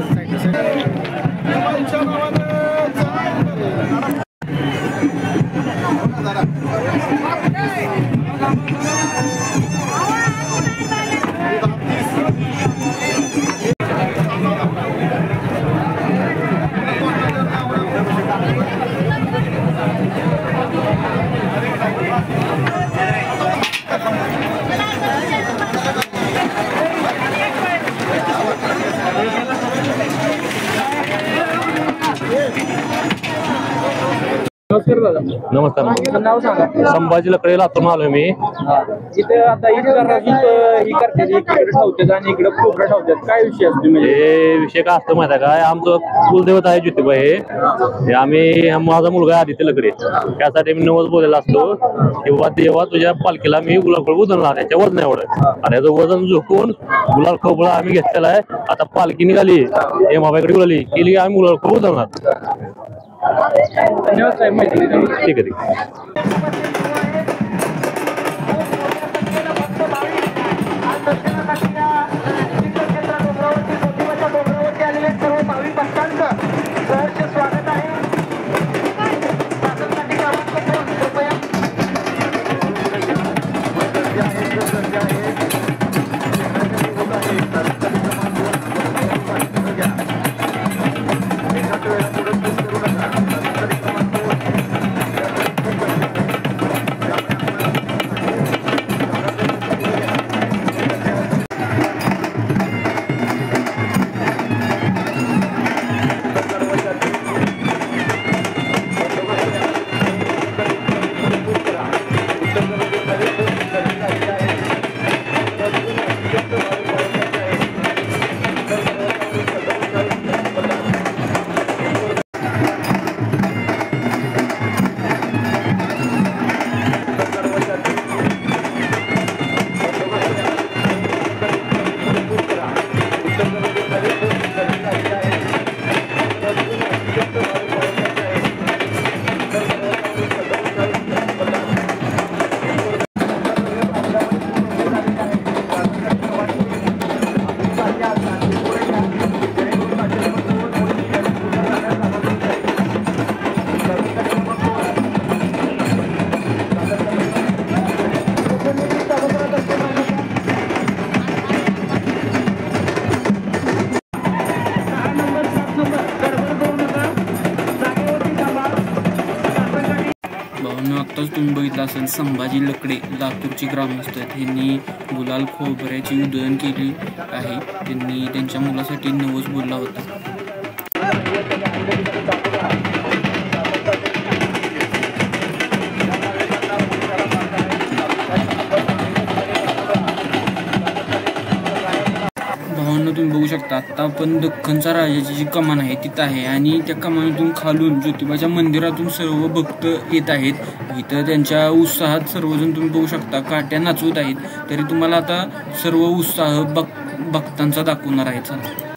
नमस्कार दादा. नमस्कार. तुमचं नाव सांगा. संभाजी लकडे लातूर आलोय मी. इथे आता ही करते इकडे ठेवतात आणि इकडे कोपरा ठेवतात. काय विषय असतो म्हणजे हे विषय काय असतो माहिती आहे काय, आमचं कुलदैवत आहे ज्योतिबा. हे आम्ही माझा मुलगा आदित्य लकडे, त्यासाठी मी नवस बोललेला असतो किंवा देवा तुझ्या पालखीला मी गुलाल खोबळा उचलणार. त्याच्या वजन एवढं आणि याचं वजन झोपून गुलाल खोबळा आम्ही घेतलेला आहे. आता पालखी निघाली हे माबाईकडे गेली की आम्ही गुलाल खोबळा उचलणार. धन्यवाद साहेब माहिती दिल्याबद्दल. ठीक आहे. आत्ताच तुम्ही बघितलं असेल संभाजी लकडे लातूरचे ग्रामस्थ आहेत. यांनी गुलाल खोबऱ्याची उधळण केली आहे. त्यांनी त्यांच्या मुलासाठी नवस बोलला होता. तुम्ही बघू शकता आता आपण दख्खनचा राजाची जी कमान आहे तिथं आहे आणि त्या कमानीतून खालून ज्योतिबाच्या मंदिरातून सर्व भक्त येत आहेत. इथं त्यांच्या उत्साहात सर्वजण तुम्ही बघू शकता काट्या नाचवत आहेत. तरी तुम्हाला आता सर्व उत्साह भक्तांचा दाखवणार आहे. चला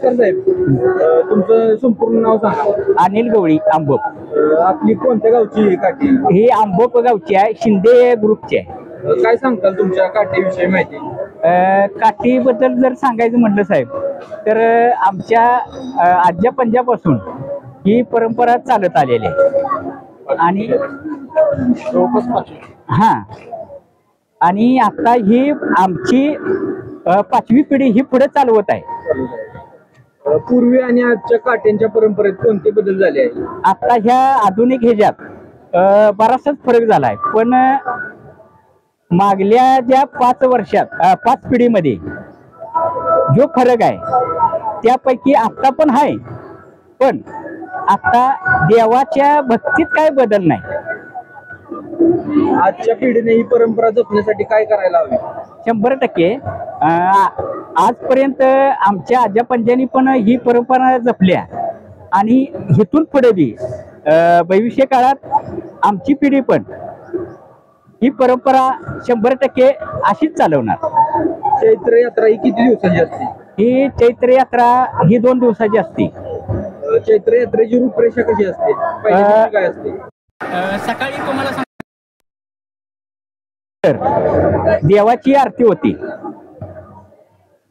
नमस्कार साहेब, तुमचं संपूर्ण नाव सांगा. अनिल गवळी आंबोप. आपली कोणत्या गावची ही काठी? ही आंबोप गावची आहे, शिंदे ग्रुपची आहे. काय सांगताल तुमच्या काठीविषयी माहिती? काठीबद्दल जर सांगायचं म्हटलं साहेब तर आमच्या आज्या पंजापासून ही परंपरा चालत आलेली आहे आणि हां आणि आता ही आमची 5वी पिढी ही पुढे चालवत आहे. पूर्वी आणि आजच्या काठ्यांच्या परंपरेत कोणते बदल झाले आहे? आता ह्या आधुनिक ह्याच्यात बराचसाच फरक झाला आहे, पण मागल्या ज्या 5 वर्षात 5 पिढीमध्ये जो फरक आहे त्यापैकी आता पण आहे, पण आता देवाच्या भक्तीत काय बदल नाही. आजच्या पिढीने ही परंपरा जपण्यासाठी काय करायला हवे? 100% आजपर्यंत आमच्या आज्या पंजांनी पण ही परंपरा जपल्या आणि इथून पुढे बी भविष्य काळात आमची पिढी पण ही परंपरा 100% अशीच चालवणार. चैत्र यात्रा ही किती दिवसाची असते? ही चैत्र यात्रा ही 2 दिवसाची असते. चैत्र यात्रेची रूपरेषा कशी असते? पहिल्या दिवशी काय असते? सकाळी तुम्हाला देवाची आरती होती.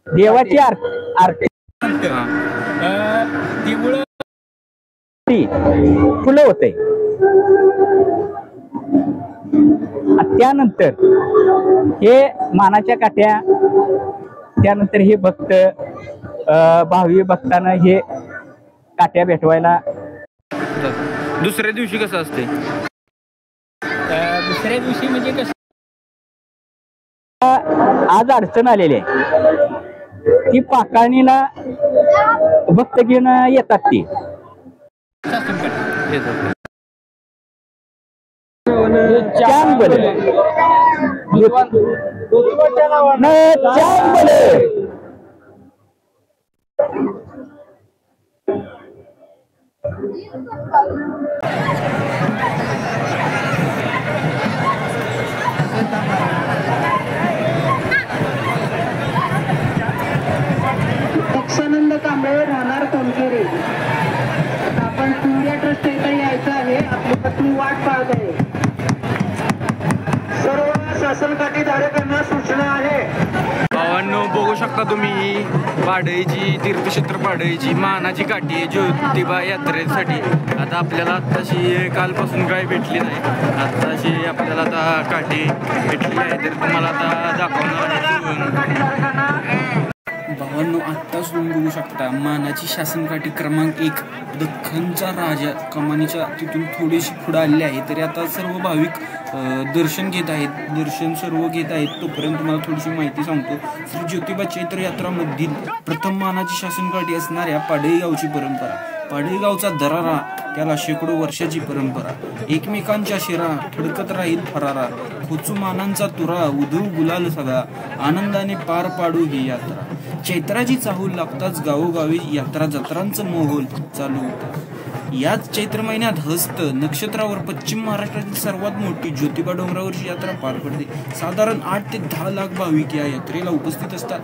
देवाची आरती फुलं होते. त्यानंतर हे मानाच्या काठ्या, त्यानंतर हे भक्त भावी भक्तांना हे काठ्या भेटवायला. दुसऱ्या दिवशी कसं असते? दुसऱ्या दिवशी म्हणजे कसं आज अडचण आलेली आहे ती पाकाणीला भक्त घेऊन येतात. ती पक्षानंद कांबळे राहणार कोणकेरे. आपण सूर्या ट्रस्ट इथे यायचं आहे. आपली पत्नी वाट पाहत आहे. सर्व शासन काठीधारकांना सूचना आहे. भावांनो, बघू शकता तुम्ही पाडळीची तीर्थक्षेत्र पाडळीची मानाची काठी आहे ज्योतिबा यात्रेसाठी. आता आपल्याला आत्ताशी कालपासून काय भेटली नाही, आत्ताशी आपल्याला आता काठी भेटली आहे, तर तुम्हाला आता दाखवणार आहे. भावांनो, आत्ताच तुम्ही बघू शकता मानाची शासनकाठी क्रमांक 1 दख्खनचा राजा कमानीच्या तिथून थोडीशी पुढे आलेली आहे. तरी आता सर्व भाविक दर्शन घेत आहेत, दर्शन सर्व घेत आहेत. तोपर्यंत तुम्हाला थोडीशी माहिती सांगतो. श्री ज्योतिबा चैत्र यात्रामधील प्रथम मानाची शासनकाठी असणाऱ्या पाडळी गावची परंपरा. पाडळी गावचा दरारा, त्याला शेकडो वर्षाची परंपरा. एकमेकांच्या शिरा थडकत राहील फरारा. खोचू मानांचा तुरा, उधळू गुलाल सगळा. आनंदाने पार पाडू ही यात्रा. चैत्राची चाहूल लागताच गावोगावी यात्रा जत्रांचं मोहोल चालू होतं. याच चैत्र महिन्यात हस्त नक्षत्रावर पश्चिम महाराष्ट्रातील सर्वात मोठी ज्योतिबा डोंगरावरची यात्रा पार पडते. साधारण 8 ते 10 लाख भाविक या यात्रेला उपस्थित असतात.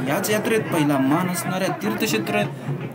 याच यात्रेत पहिला मान असणाऱ्या तीर्थक्षेत्र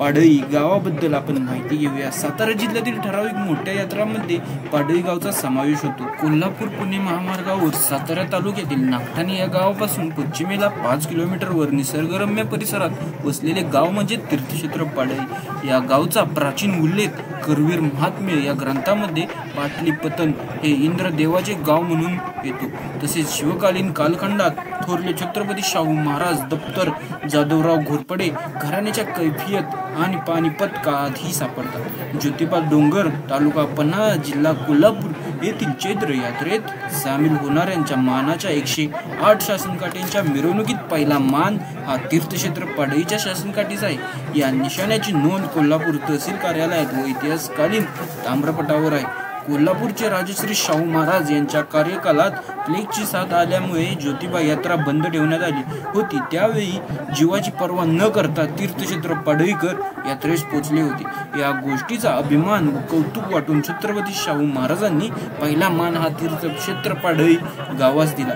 पाडळी गावाबद्दल आपण माहिती घेऊया. सातारा जिल्ह्यातील ठराविक मोठ्या यात्रांमध्ये पाडळी गावचा समावेश होतो. कोल्हापूर पुणे महामार्गावर सातारा तालुक्यातील नागठाणे या गावापासून पश्चिमेला 5 किलोमीटरवर निसर्गरम्य परिसरात वसलेले गाव म्हणजे तीर्थक्षेत्र पाडळी. या गावचा प्राचीन उल्लेख करवीर महात्म्य या ग्रंथामध्ये पाटलीपतन हे इंद्रदेवाचे गाव म्हणून येतो. तसेच शिवकालीन कालखंडात थोरले छत्रपती शाहू महाराज दप्तर जाधवराव घोरपडे घराण्याच्या कैफियत आणि पानिपत काळातही सापडतात. ज्योतिबा डोंगर तालुका पन्हाळा जिल्हा कोल्हापूर येथील चैत्र यात्रेत सामील होणाऱ्यांच्या मानाच्या 108 शासनकाठींच्या मिरवणुकीत पहिला मान हा तीर्थक्षेत्र पाडळीच्या शासनकाठीचा आहे. या निशाण्याची नोंद कोल्हापूर तहसील कार्यालयात व इतिहासकालीन ताम्रपटावर आहे. कोल्हापूरचे राजश्री शाहू महाराज यांच्या कार्यकालात प्लेगची साथ आल्यामुळे ज्योतिबा यात्रा बंद ठेवण्यात आली होती. त्यावेळी जीवाची पर्वा न करता तीर्थक्षेत्र पाडळीकर यात्रेस पोचले होते. या गोष्टीचा अभिमान व कौतुक वाटून छत्रपती शाहू महाराजांनी पहिला मान हा तीर्थक्षेत्र पाडळी गावास दिला.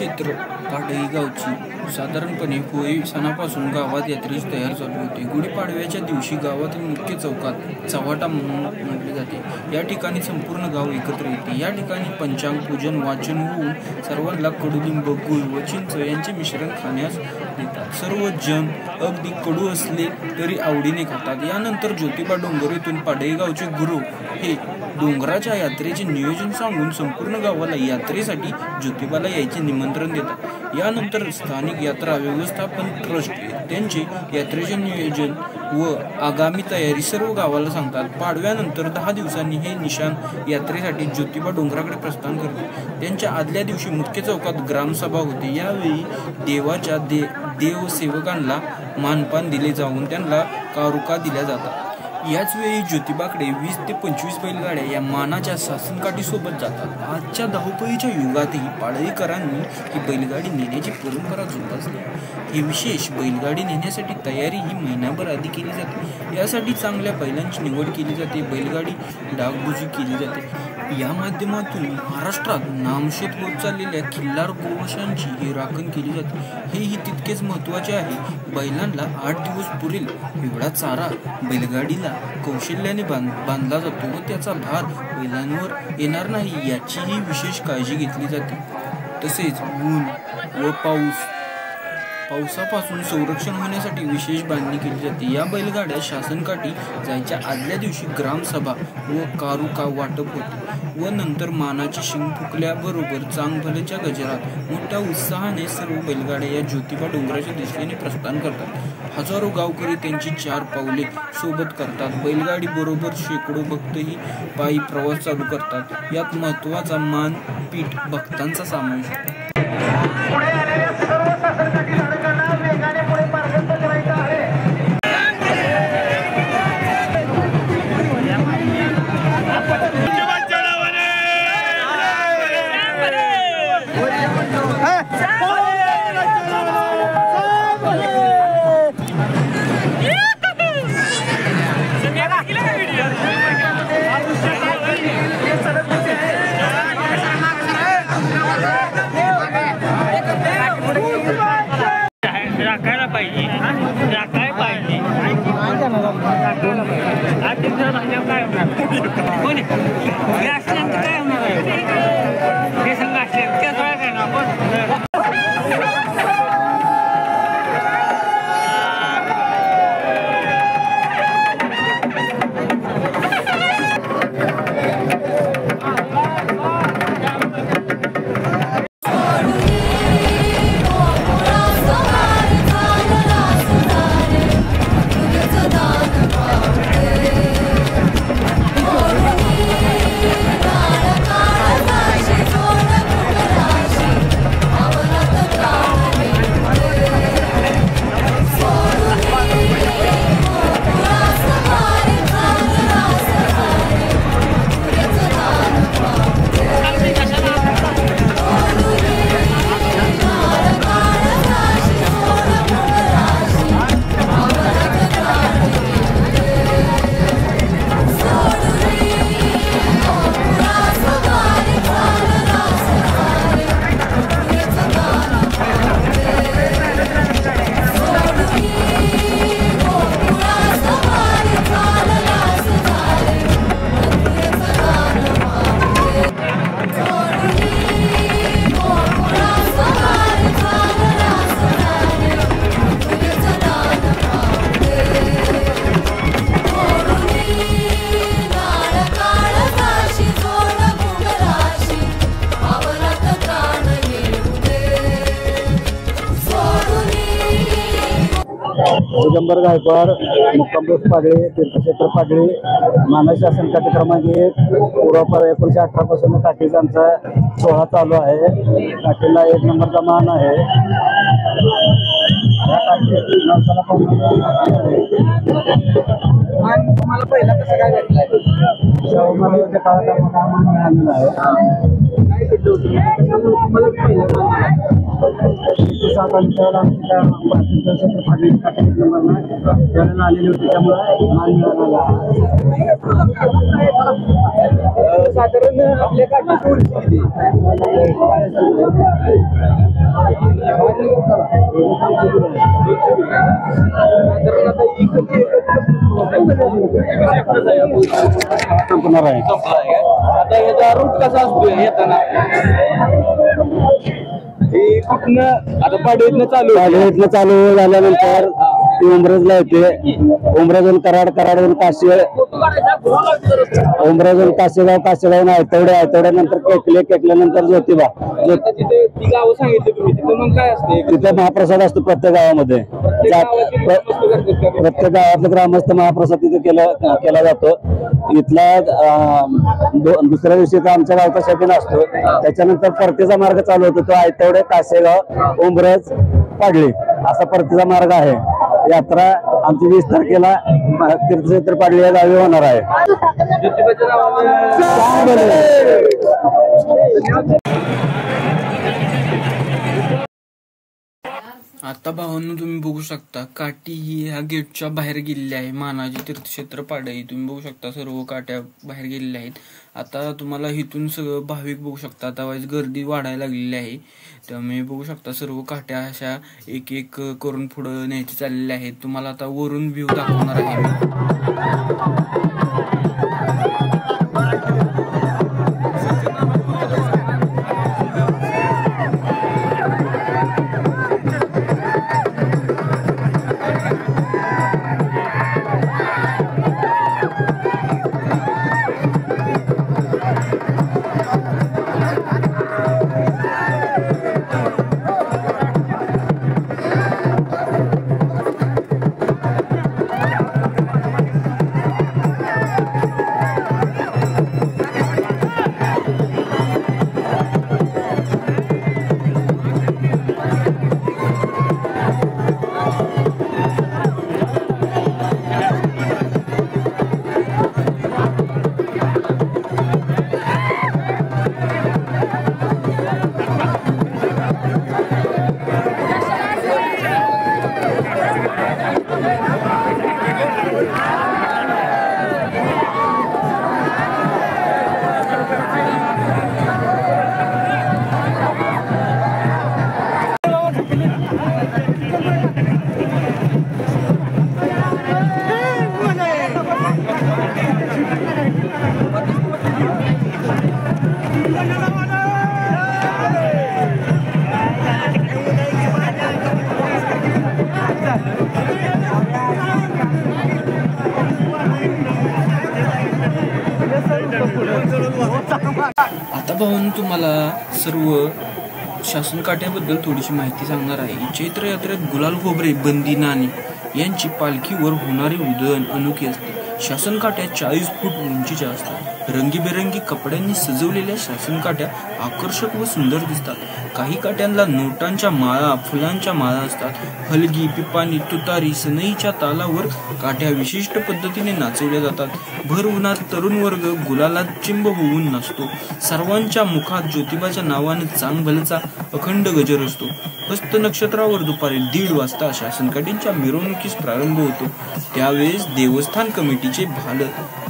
क्षेत्र पाडळी गावची साधारणपणे होळी सणापासून गावात यात्रेची तयारी चालू होते. गुढीपाडव्याच्या दिवशी गावातील मुख्य चौकात चव्हाटा म्हणून म्हटले जाते. या ठिकाणी संपूर्ण गाव एकत्र येते. या ठिकाणी पंचांग पूजन वाचन होऊन सर्वांना कडुलिंब गुळ व चिंच यांचे मिश्रण खाण्यास देतात. सर्व जण अगदी कडू असले तरी आवडीने खातात. यानंतर ज्योतिबा डोंगर येथून पाडळी गावचे गुरु हे डोंगराच्या यात्रेचे नियोजन सांगून संपूर्ण गावाला यात्रेसाठी ज्योतिबाला यायचे निमंत्रण देतात. यानंतर स्थानिक यात्रा व्यवस्थापन ट्रस्ट त्यांचे यात्रेचे नियोजन व आगामी तयारी सर्व गावाला सांगतात. पाडव्यानंतर 10 दिवसांनी हे निशाण यात्रेसाठी ज्योतिबा डोंगराकडे प्रस्थान करते. त्यांच्या आदल्या दिवशी मुख्य चौकात ग्रामसभा होते. यावेळी देवाच्या देवसेवकांना मानपान दिले जाऊन त्यांना कारुका दिल्या जातात. याच वेळी ज्योतिबाकडे 20 ते 25 बैलगाड्या या मानाच्या सासनकाठी सोबत जातात. आजच्या धावपळीच्या युगातही पाडळीकरांनी ही बैलगाडी नेण्याची परंपरा जोपासली. हे विशेष बैलगाडी नेण्यासाठी तयारी ही महिनाभर आधी केली जाते. यासाठी चांगल्या बैलांची निवड केली जाते. बैलगाडी डागडुजी केली जाते. या माध्यमातून महाराष्ट्रात नामशेष होत चाललेल्या खिल्लार गोवंशांची ही राखण केली जाते. हेही तितकेच महत्त्वाचे आहे. बैलांना 8 दिवस पुरेल एवढा चारा बैलगाडीला कौशल्याने बांधला जातो व त्याचा भार बैलांवर येणार नाही याचीही विशेष काळजी घेतली जाते. तसेच ऊन व पावसापासून संरक्षण होण्यासाठी विशेष बांधणी केली जाते. या बैलगाड्या शासनकाठी जायच्या आदल्या दिवशी ग्रामसभा व कारुका वाटप होते व नंतर मानाची शिंग फुकल्याबरोबर चांगभलेच्या गजरात मोठ्या उत्साहाने सर्व बैलगाड्या या ज्योतिबा डोंगराच्या दिशेने प्रस्थान करतात. हजारो गावकरी त्यांची 4 पावले सोबत करतात. बैलगाडी बरोबर शेकडो भक्तही पायी प्रवास चालू करतात. यात महत्त्वाचा मानपीठ भक्तांचा समावेश आहे. पुढे आलेल्या सर्व शासनकाठी धारकांना वेगाने पुढे मार्गस्थ करायचं आहे. दिगंबर गायकवाड मुक्काम पोस्ट पाडळी तीर्थक्षेत्र पाडळी मानस शासन काठी क्रमांक 1 पूर्वापार 1918 पासून काठीचा आमचा सोहळा चालू आहे. काठीला 1 नंबरचा मान आहे. तुम्हाला पहिला कसं काय भेटलाय? शाहूमहाराजांच्या काळात आम्हाला मान मिळालेला आहे. काय घडलं होतं? तुम्हाला पहिला त्यावेळेला आलेली होती त्यामुळे मान मिळाला. साधारण आपल्या काठीची उंची साधारण आता ही कधी संपणार आहे. आता याचा रूट कसा असतोय येताना हे कुठनं आता पाडवीतनं चालू झाल्यानंतर ती उमरजला येते. उमरजून कराडवरून काशी, उमरजून काशेगाव आयतवड्यानंतर केकल्यानंतर ज्योतिबा. ती गावं सांगितली तुम्ही, तिथं मग काय असते? तिथे महाप्रसाद असतो प्रत्येक गावामध्ये. प्रत्येक गावातलं ग्रामस्थ महाप्रसाद तिथे केला जातो. इथला दुसऱ्या दिवशी आमच्या गावचा शबीन असतो. त्याच्यानंतर परतीचा मार्ग चालू होतो. तो आयतवडे, काशेगाव, उमरज, पाडली असा परतीचा मार्ग आहे. यात्रा आमची 20 तारखेला तीर्थक्षेत्र पाडली या गावी होणार आहे. आता भावांनो तुम्ही बघू शकता काठी ही ह्या गेटच्या बाहेर गेलेली आहे. मानाजी तीर्थक्षेत्र पाडळी तुम्ही बघू शकता सर्व काट्या बाहेर गेलेल्या आहेत. आता तुम्हाला इथून सगळं भाविक बघू शकता. आता वाईज गर्दी वाढायला लागलेली आहे. त्यामुळे बघू शकता सर्व काट्या अशा एक एक करून पुढं न्यायची चाललेल्या आहेत. तुम्हाला आता वरून व्ह्यू दाखवणार आहे मी. आता भाऊन तुम्हाला सर्व शासन काट्याबद्दल थोडीशी माहिती सांगणार आहे. चैत्र यात्रेत गुलाल खोबरे, बंदी नाणी यांची पालखीवर होणारी उधळण अनोखी असते. शासन काट्या 40 फूट उंचीच्या असतात. रंगीबेरंगी कपड्यांनी सजवलेल्या शासन काट्या आकर्षक व सुंदर दिसतात. काही काट्यांना नोटांच्या माळा, फुलांच्या माळा असतात. हलगी, पिपाणी, तुतारी, सनईच्या तालावर काट्या विशिष्ट पद्धतीने नाचवल्या जातात. भर उन्हात तरुण वर्ग गुलालात चिंब होऊन नाचतो. सर्वांच्या मुखात ज्योतिबाच्या नावाने चांगभलचा अखंड गजर असतो. हस्त नक्षत्रावर दुपारी 1:30 वाजता शासनकाठींच्या मिरवणुकीस प्रारंभ होतो. त्यावेळेस देवस्थान कमिटीचे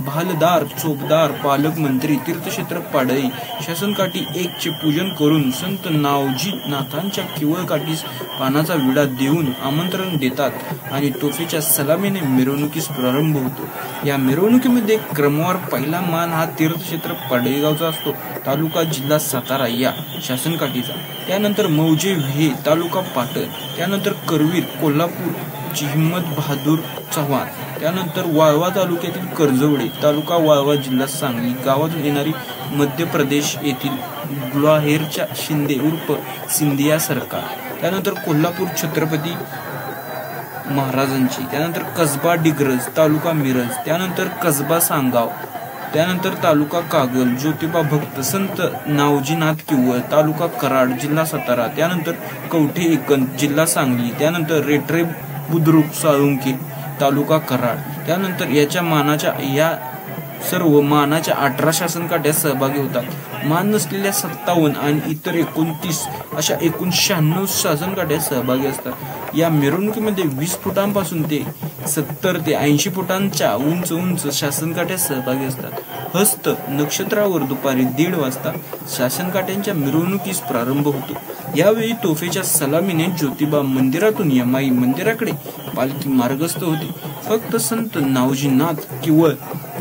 भालदार, चोपदार, पालकमंत्री, तीर्थक्षेत्र पाडळी शासनकाठी 1चे पूजन करून संत नावजी नाथांच्या किवळ काठीस पानाचा विडा देऊन आमंत्रण देतात आणि तोफेच्या सलामीने मिरवणुकीस प्रारंभ होतो. या मिरवणुकीमध्ये क्रमवार पहिला मान हा तीर्थक्षेत्र पाडळीगावचा असतो. तालुका जिल्हा सातारा या शासनकाठीचा. त्यानंतर मौजे व्हे तालुका पाटण. त्यानंतर करवीर कोल्हापूरची हिम्मत बहादूर चव्हाण. त्यानंतर वाळवा तालुक्यातील कर्जवडे तालुका वाळवा जिल्हा सांगली गावातून येणारी मध्य प्रदेश येथील गुलाहेरच्या शिंदे उर्फ सिंधिया सरकार. त्यानंतर कोल्हापूर छत्रपती महाराजांची. त्यानंतर कसबा डिग्रज तालुका मिरज. त्यानंतर कसबा सांगाव. त्यानंतर तालुका कागल ज्योतिबा भक्त संत नावजीनाथ किवळ तालुका कराड जिल्हा सातारा. त्यानंतर कवठे एकंद जिल्हा सांगली. त्यानंतर रेटरे बुद्रुक साळुंके तालुका कराड. त्यानंतर या सर्व मानाच्या 18 शासनकाठ्या सहभागी होतात. मान नसलेल्या 57 आणि इतर 29 अशा एकूण 96 शासनकाठ्या सहभागी असतात. या मिरवणुकीमध्ये 20 फुटांपासून ते 70 ते 80 फुटांच्या उंच शासनकाठ्या सहभागी असतात। हस्त नक्षत्रावर दुपारी 1:30 वाजता शासनकाठ्यांच्या मिरवणुकीस प्रारंभ होतो। यावेळी तोफेच्या सलामीने ज्योतिबा मंदिरातून यमाई मंदिराकडे पालखी मार्गस्थ होते। फक्त संत नावजीनाथ केवळ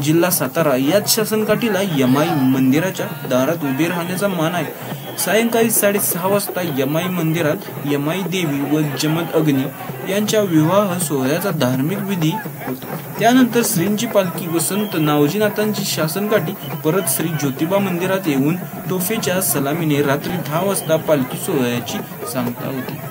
जिल्हा सातारा याच शासनकाठीला यमाई मंदिराच्या दारात उभे राहण्याचा मान आहे। सायंकाळी 6:30 वाजता यमाई मंदिरात यमाई देवी व जमद अग्नी यांच्या विवाह सोहळ्याचा धार्मिक विधी होतो। त्यानंतर श्रींची पालखी व संत नावजीनाथांची शासनकाठी परत श्री ज्योतिबा मंदिरात येऊन तोफेच्या सलामीने रात्री 10 वाजता पालखी सोहळ्याची सांगता होती।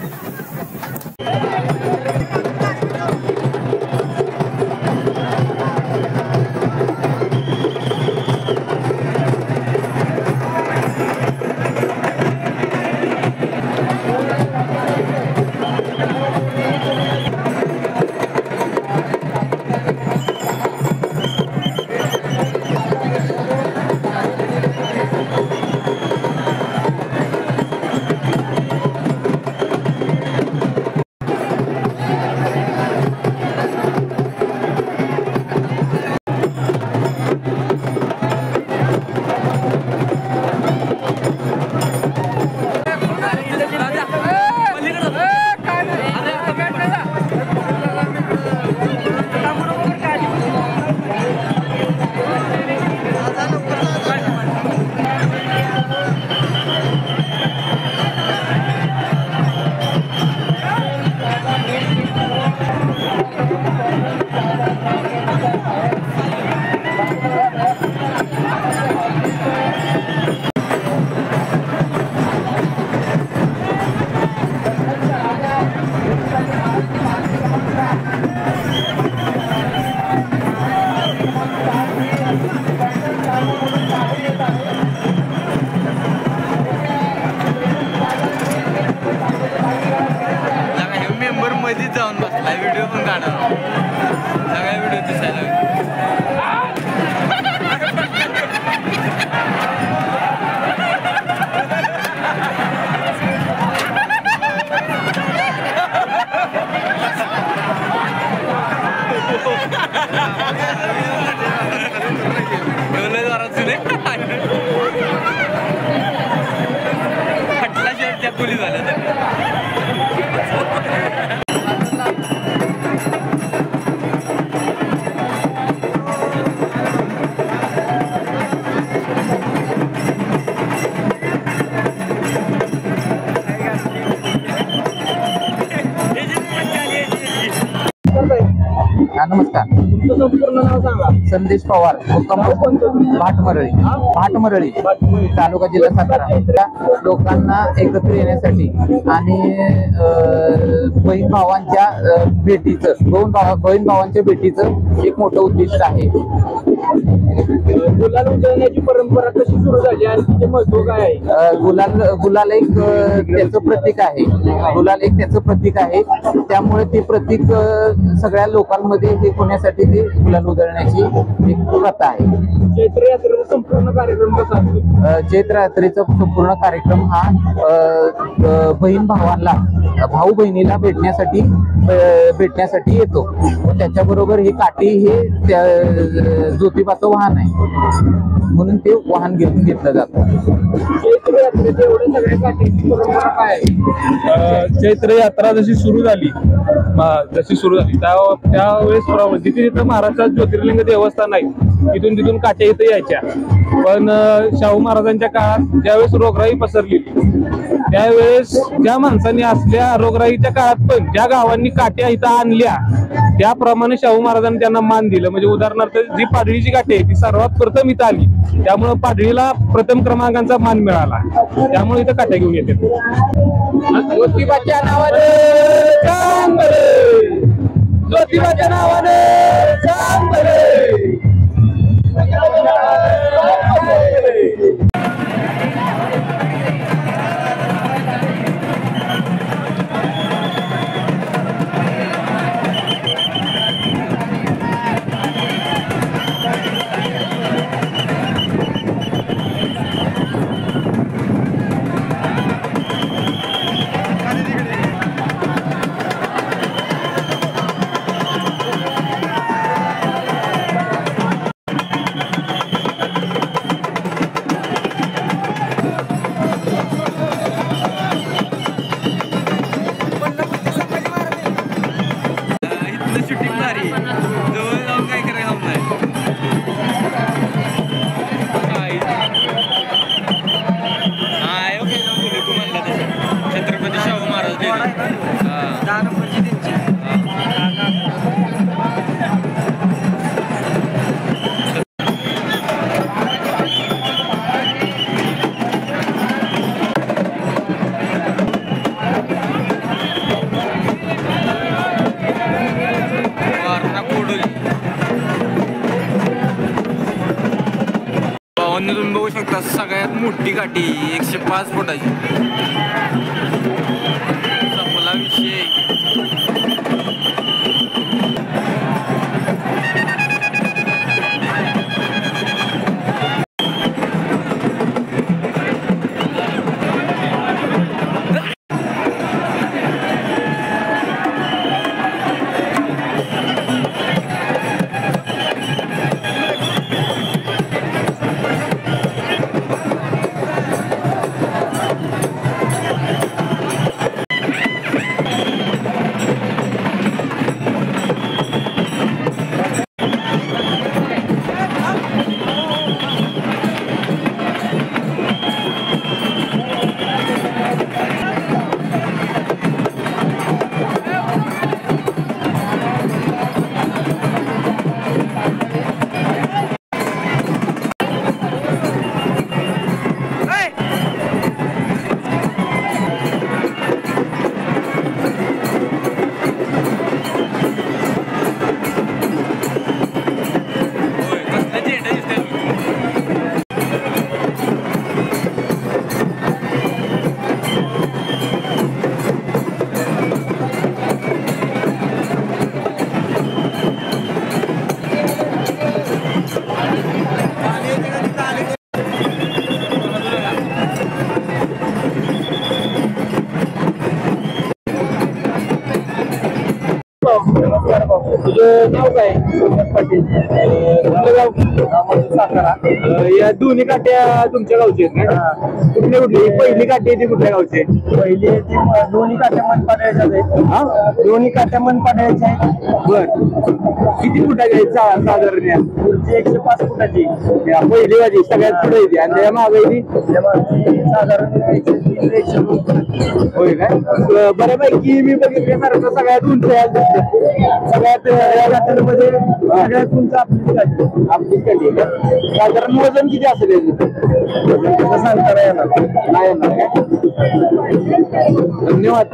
जाऊन बसला व्हिडिओ पण काढा सगळ्या व्हिडिओ दिसायला फटला शर्ट त्या पोलीस झाल्या नमस्कार, तुमचं संपूर्ण नाव सांगा. संदेश पवार, भाटमरळी तालुका जिल्हा सातारा. लोकांना एकत्र येण्यासाठी आणि बहीण भावांच्या भेटीचं एक मोठं उद्दिष्ट आहे. गुलाल उधळण्याची परंपरा कशी सुरू झाली आणि तिचे महत्व काय आहे? गुलाल एक त्याचं प्रतीक आहे. गुलाल एक त्याचं प्रतीक आहे. त्यामुळे ते प्रतीक सगळ्या लोकांमध्ये हे होण्यासाठी ते गुलाल उधळण्याची एक प्रथा आहे. चैत्र यात्रेचा संपूर्ण कार्यक्रम कसा असतो? चैत्र यात्रेचा संपूर्ण कार्यक्रम हा बहीण भावांना भाऊ बहिणीला भेटण्यासाठी येतो. त्याच्याबरोबर ही काठी हे ज्योतिबाचं वाहन आहे म्हणून ते वाहन घेतलं जातं. चैत्र यात्रेचे एवढे सगळे काठीची परंपरा काय आहे? चैत्र यात्रा जशी सुरू झाली त्यावेळेस जिथे महाराष्ट्रात ज्योतिर्लिंग देवस्थान आहे तिथून काठ्या इथं यायच्या. पण शाहू महाराजांच्या काळात ज्यावेळेस रोगराई पसरली त्यावेळेस ज्या माणसांनी असल्या रोगराईच्या काळात पण ज्या गावांनी काठ्या इथं आणल्या त्याप्रमाणे शाहू महाराजांनी त्यांना मान दिलं. म्हणजे उदाहरणार्थ जी पाडळीची काठी आहे ती सर्वात प्रथम इथं आली त्यामुळे पाडळीला प्रथम क्रमांकाचा मान मिळाला. त्यामुळे इथं काठ्या घेऊन येते. ज्योतिबाच्या नावाने सांग बरे, ज्योतिबाच्या नावाने सांग बरे. जवळ जाऊन काय करायला नाही तू म्हणला तसं छत्रपती शाहू महाराज तुम्ही बघू शकता सगळ्यात मोठी काठी 105 फुटाची संपला विषय तुझं नाव काय? पाटील. कुठलं गाव? सातारा. या दोन्ही काट्या तुमच्या गावची आहेत ना? कुठली कुठली? पहिली काठी आहे ती कुठल्या गावची? पहिली दोन्ही काट्या मनपाड्याच्या आहेत. हा, दोन्ही काट्या मनपाड्याच्या आहेत. बर, किती फुटाची आहेत साधारण? या 105 फुटाची. पहिली वाजी सगळ्यात पुढे येते आणि त्या मागे साधारण 102. होय काय? बऱ्यापैकी मी बघितल्यासारखं सगळ्यात उंच सगळ्यात या गाड्यांमध्ये सगळ्यात उंच आपलीच गाडी आहे. साधारण वजन किती असेल याचं? सांगता नाही येणार काय? धन्यवाद.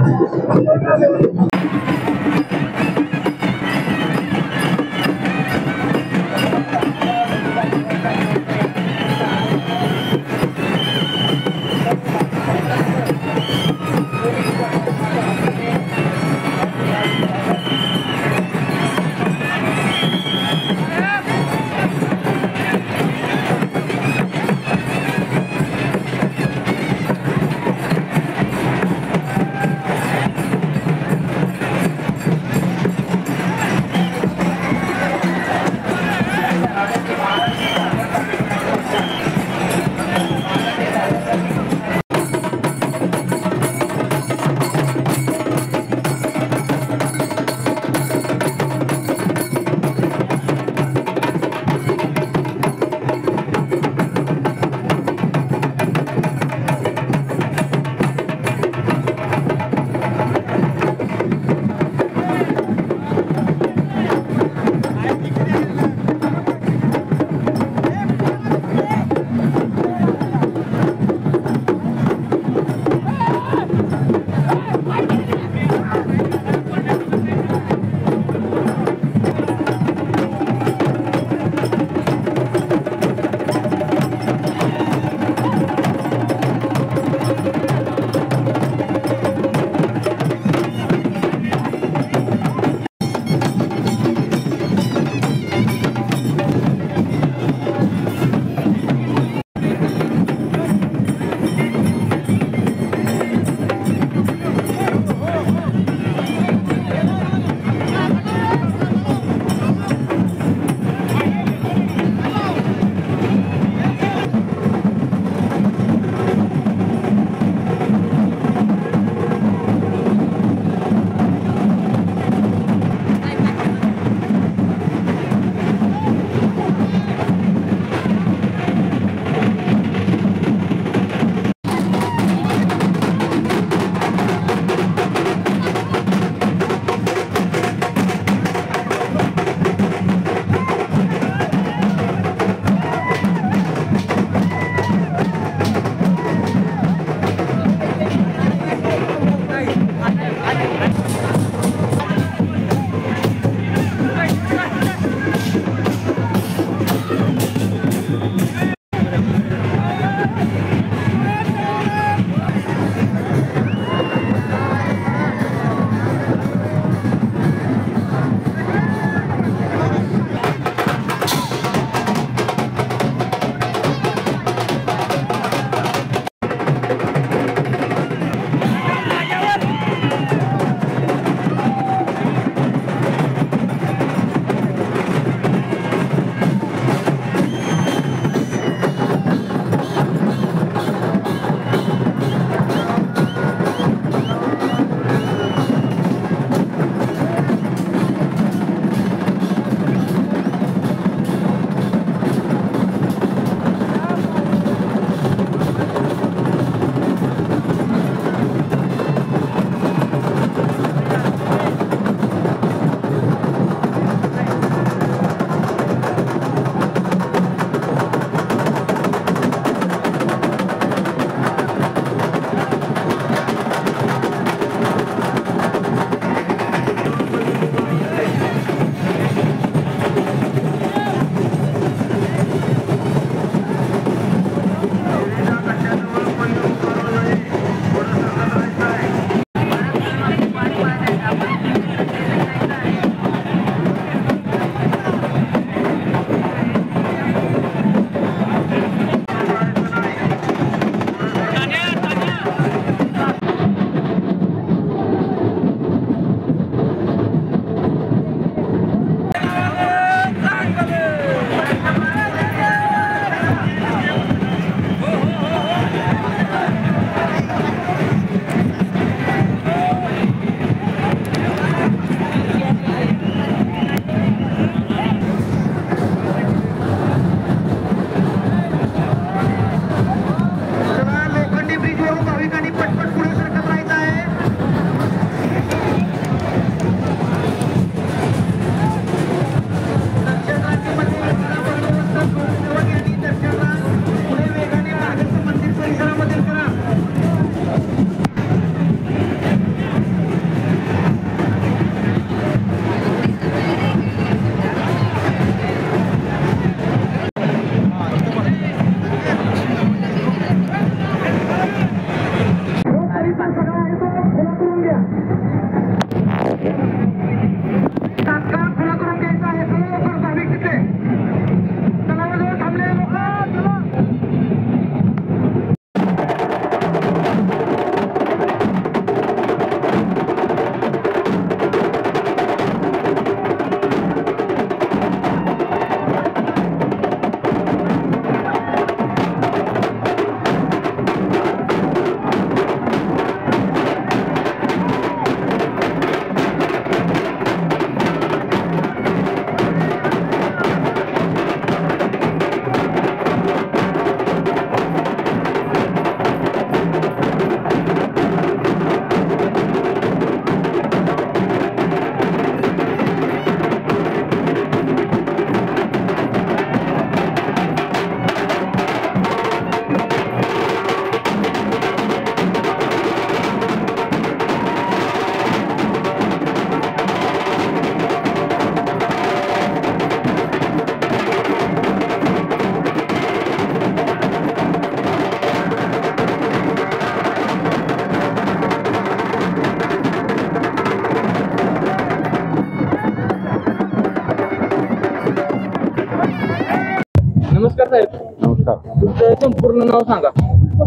साहेब नमस्कार. तुमचं संपूर्ण नाव सांगा.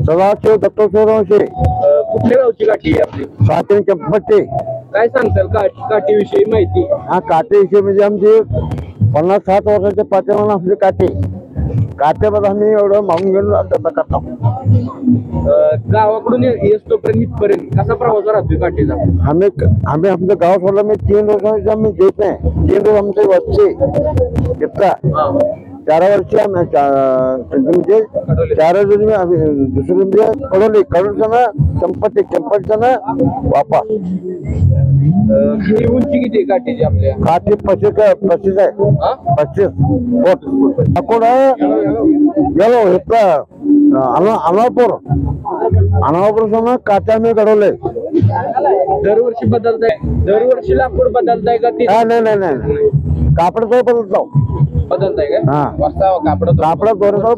सदाशिव दत्तोत्सवशे, कुठल्या गावची काठी आहे आपली? सातेन चंपट्टे. काय सांगताल काठीविषयी माहिती? हा काठीविषयी म्हणजे आमची 50-60 वर्षाच्या पाठीमागून आपली काठी. काठ्यामध्ये आम्ही एवढं मागून घेऊन आता करतो. गावाकडून येतोपर्यंत इथपर्यंत कसा प्रवास राहतोय काठीचा? आम्ही आमचं गाव सोडलं मी 3 वर्ष आम्ही देत नाही. 3 वर्ष आमचे वरचे येतात. 4 वर्षी म्हणजे 4 दुसरे म्हणजे कडोली चंपटचं वापस. किती उंची किती काठीची आपल्या? काठी 25 आहे. 25 फूट. अकोड गेलो इथलं अनावपूर काठ्या मी घडवले. दरवर्षी बदलताय? दरवर्षी लाकूड बदलताय का? नाही कापड बदलतो. बदलताय का? हा. वरचा कापड बदलतो.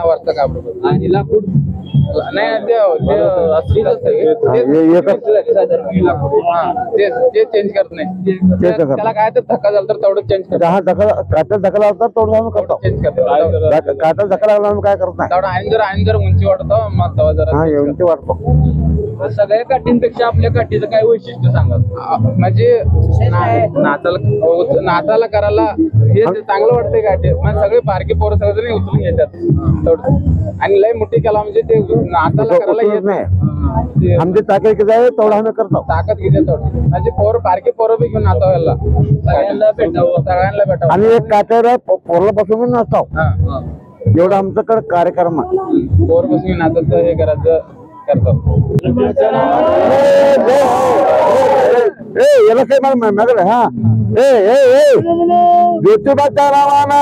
वरचा कापड आणि लाकूड नाही ते असलीच असतंय ते चेंज करत नाही. त्याला काय तर धक्का झाला तर तेवढं चेंज करतो. काट्यात धक्का लागतात तेवढं आम्ही करतो. चेंज करतो काट्यात धक्का लागला आम्ही काय करत नाही. तेवढं आणि जर उंची वाढतो मग तेव्हा जरा उंची वाढतो. सगळ्या काठींपेक्षा आपल्या काठीचं काय वैशिष्ट्य सांगा? म्हणजे नाचाला करायला हे चांगलं वाटतंय काठी. मग सगळे बारकी पोरं सगळे उचलून घेतात तेवढं. आणि लय मोठी कला म्हणजे ते नाचाला करायला येत नाही. आमची ताकद किती आहे तेवढं आम्ही करतो. ताकद किती तेवढं म्हणजे बारकी पोरं बी घेऊन नाचावायला सगळ्यांना भेटावं. आणि एक काट्यावर पोरला बसून नाचतो. एवढं आमच्याकडे कार्यक्रम आहे. पोर बसून नाचायचं हे करायचं करतो. याला काय मागलं. हा ज्योतिबाच्या नावानं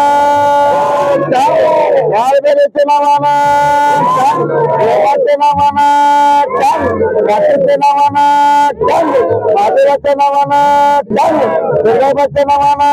वाळबेरीच्या नावानं देवाच्या नावानं काशीच्या नावानं महादेवाच्या नावानं दुर्गाबाच्या नावानं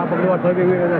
आपल्याला वाटतं वेगवेगळ्या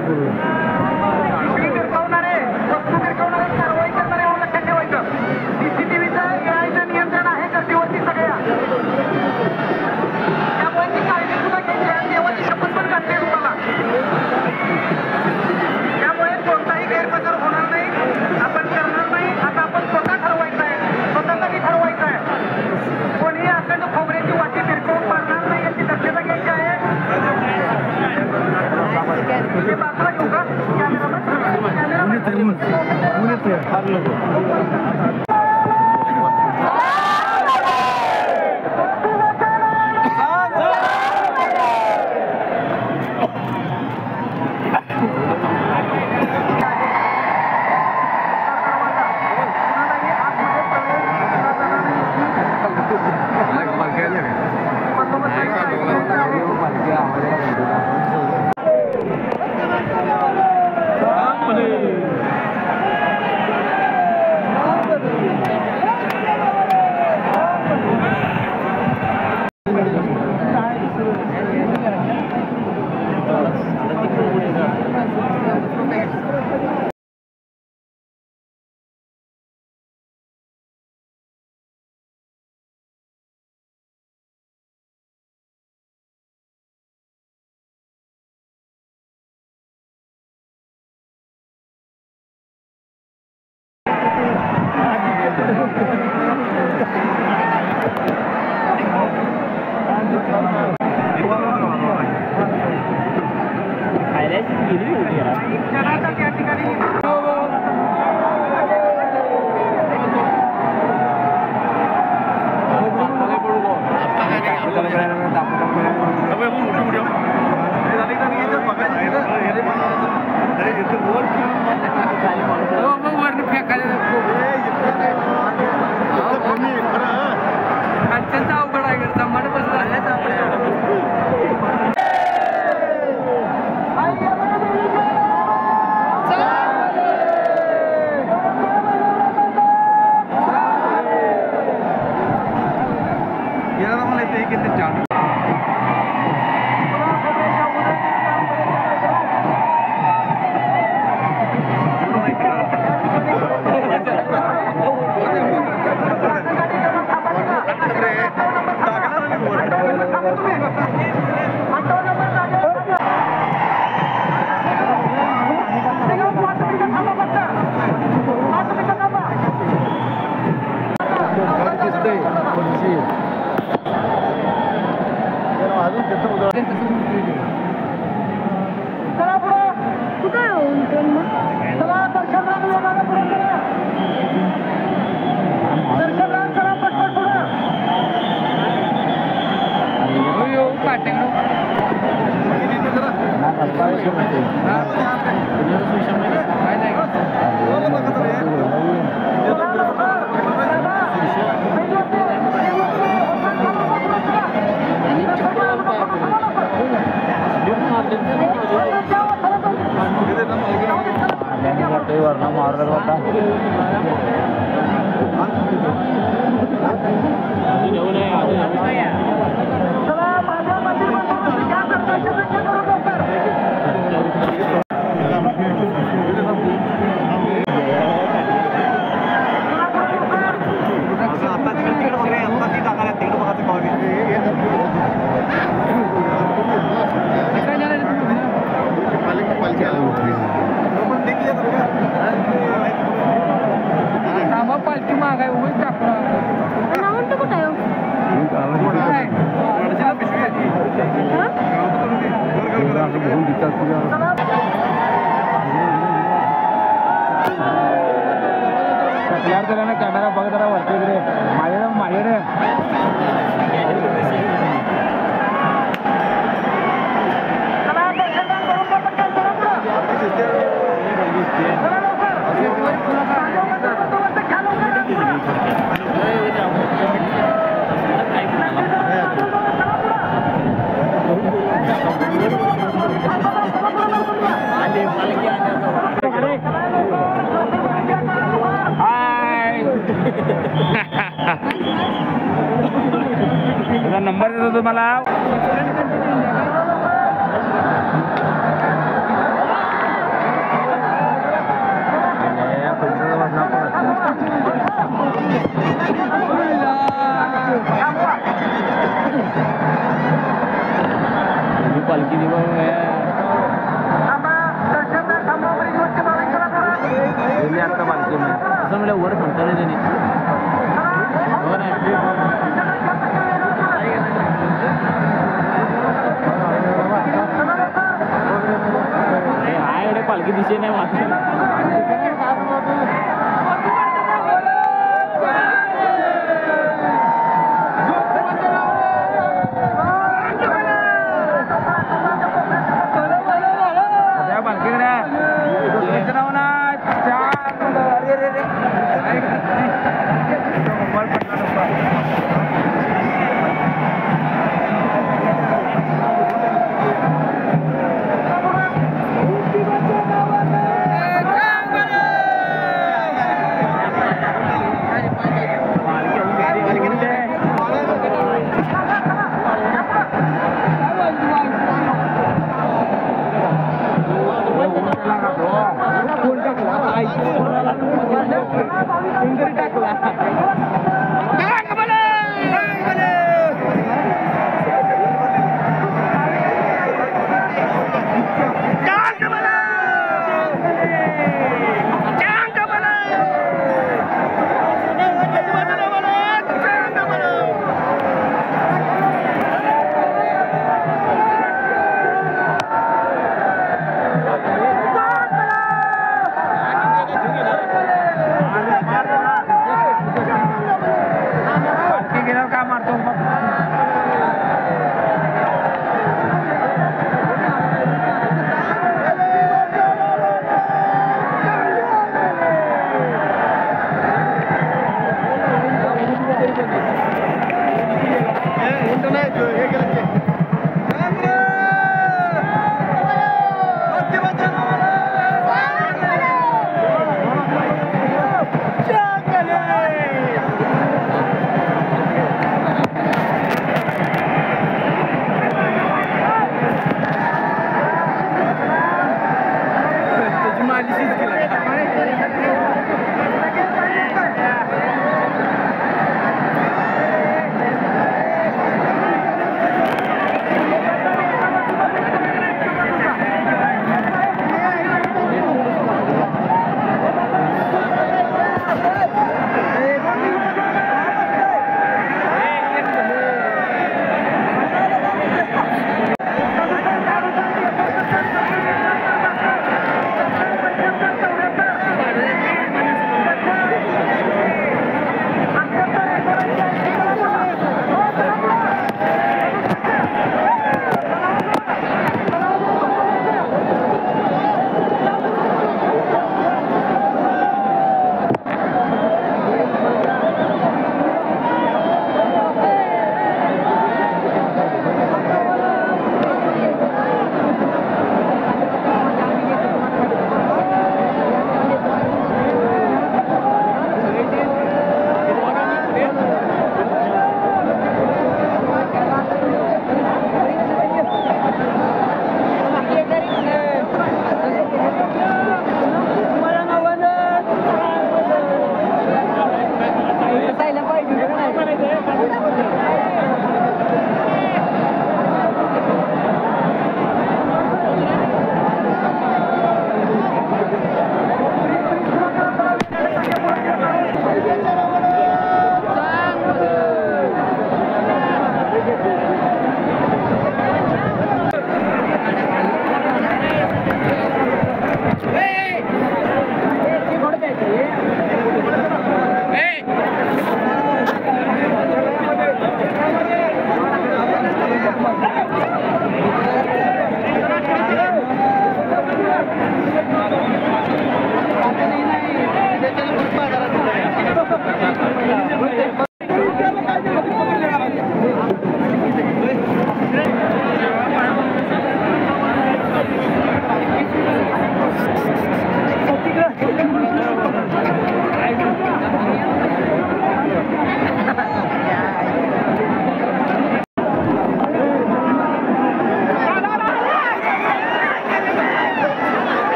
कॅमेरा बघ जरा वरती माझ्याकडे नंबर देतो तुम्हाला. पालखी आता पालखी असं मला वर म्हणता नाही त्यांनी पालखी दिसे नाही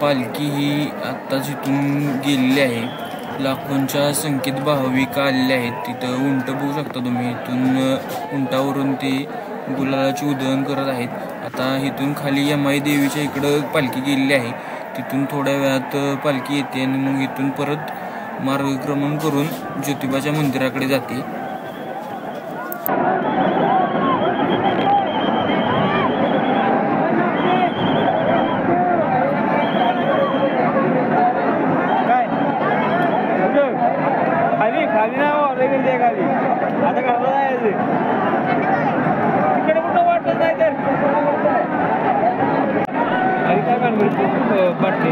पालखी ही आत्ताच इथून गेलेली आहे. लाखोंच्या संख्येत भाविक आलेले आहेत. तिथं उंट बघू शकता तुम्ही. इथून उंटावरून ते गुलालाची उधळण करत आहेत. आता इथून खाली यमाई देवीच्या इकडं पालखी गेलेली आहे. तिथून थोड्या वेळात पालखी येते आणि मग इथून परत मार्गक्रमण करून ज्योतिबाच्या मंदिराकडे जाते. आता करता जायचं तिकडे कुठं वाटत नाही तर आणि काय वाटते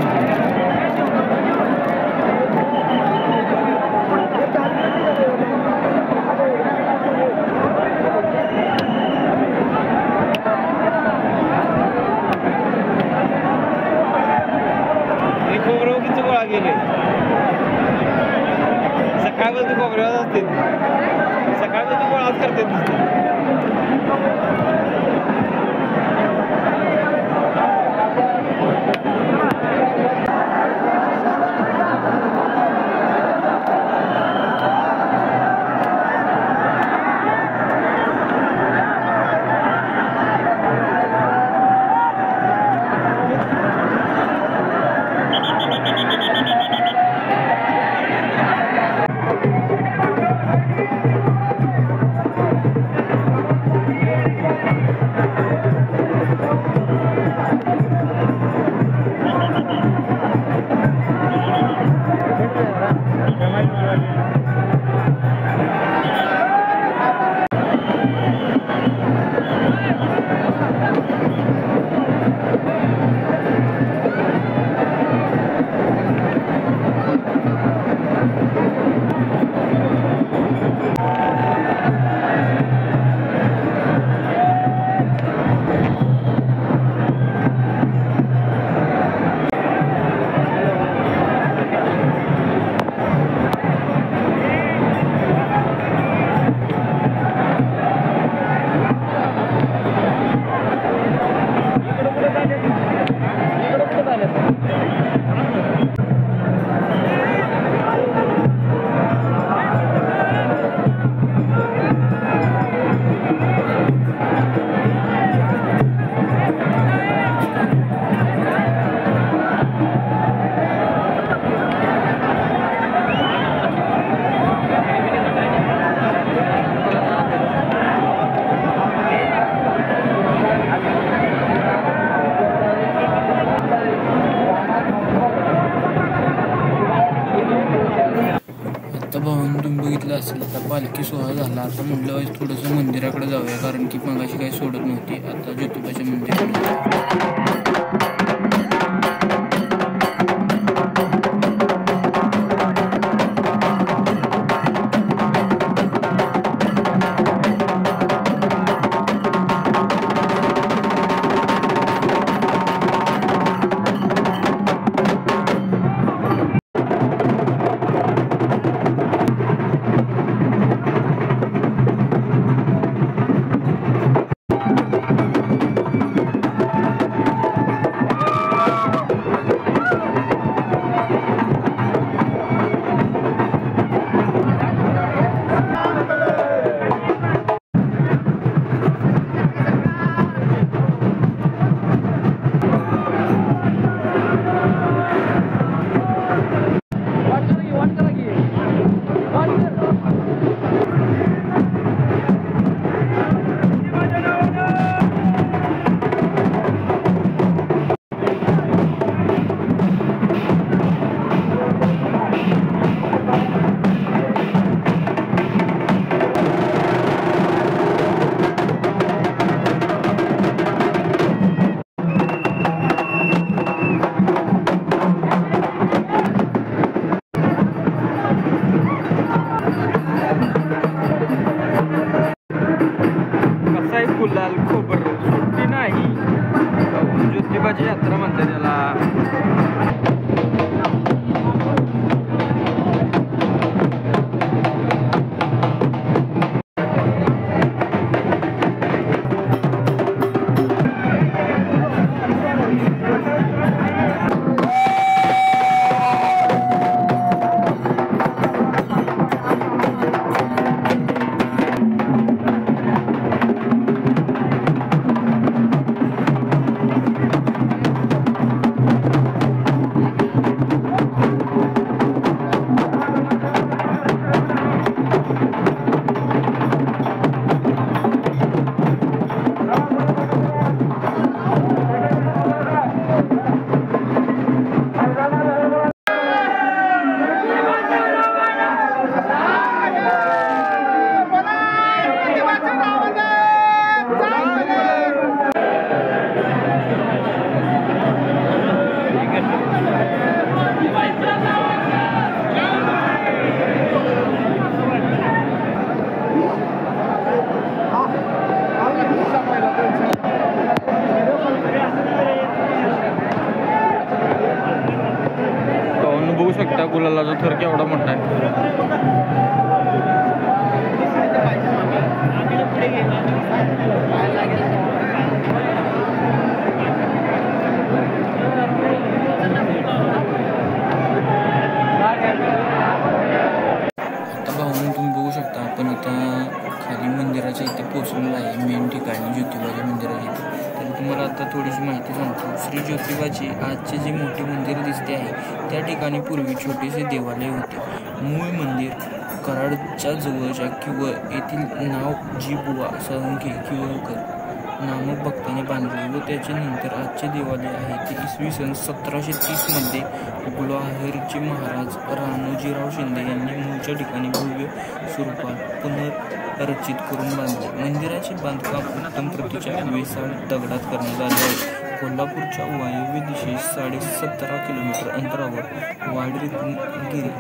खोबरं किती गोळा गेले सकाळपासून खोबऱ्यावर असते सकाळपासून गोळाच करते असेल. आता पालखी सोहळा झाला. आता म्हटलं थोडंसं मंदिराकडे जाऊया कारण की मगाशी काही सोडत नव्हती. आता ज्योतिबाच्या मंदिराकडे गुलालाचा थर केवढा मोठा आहे. तुम्ही बघू शकता आपण आता खाली मंदिराच्या इथे पोहोचलेलो आहे, मेन ठिकाणी ज्योतिबाच्या मंदिराच्या इथे. तर तुम्हाला आता थोडीशी माहिती सांगतो. श्री ज्योतिबाची आजचे जे मोठे मंदिर दिसते आहे त्या ठिकाणी पूर्वी छोटेसे देवालय होते. मूळ मंदिर कराडच्या जवळच्या किंवा येथील नाव जी बुवा साळुंखे किंवा नामक भक्ताने बांधले व त्याच्यानंतर आजचे देवालय आहे ते इसवी सन 1730 गुलाहेरचे महाराज राणोजीराव शिंदे यांनी मूळच्या ठिकाणी भव्य स्वरूपात पुनर्रचित करून बांधले. मंदिराचे बांधकाम उत्तम प्रतीच्या वेसाळ दगडात करण्यात आले आहे. कोल्हापूरच्या वायव्य दिशेस 17.5 किलोमीटर अंतरावर वाडगिरी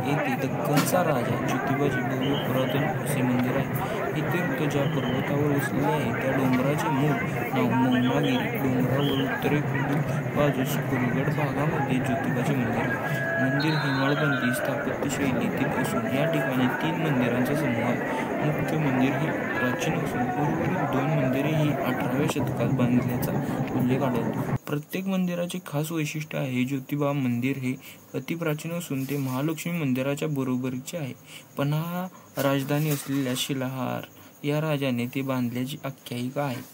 येथे दक्खनचा राजा ज्योतिबाचे भव्य पुरातन असे मंदिर आहे. हे तीर्थ ज्या पर्वतावर वसलेले आहे त्या डोंगराचे मूळ नाव मौनागिरी. डोंगरावर उत्तरेकडील बाजूस कुलगड भागामध्ये ज्योतिबाचे मंदिर आहे. मंदिर हिमाळबंदी स्थापत्य शैलीतील असून या ठिकाणी 3 मंदिरांचा समूह आहे. मुख्य मंदिर हे प्राचीन असून उर्वरित 2 मंदिरे ही 18व्या शतकात बांधल्याचा उल्लेख आढळतो. प्रत्येक मंदिराचे खास वैशिष्ट्य आहे. ज्योतिबा मंदिर हे अतिप्राचीन असून ते महालक्ष्मी मंदिराच्या बरोबरीचे आहे. पन्हा राजधानी असलेल्या शिलाहार या राजाने ते बांधल्याची आख्यायिका आहे.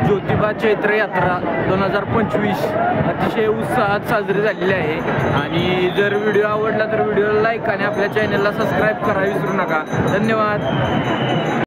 ज्योतिबा चैत्र यात्रा 2025 अतिशय उत्साहात साजरी झालेली आहे. आणि जर व्हिडिओ आवडला तर व्हिडिओला लाईक आणि आपल्या चॅनलला सबस्क्राईब करा विसरू नका. धन्यवाद.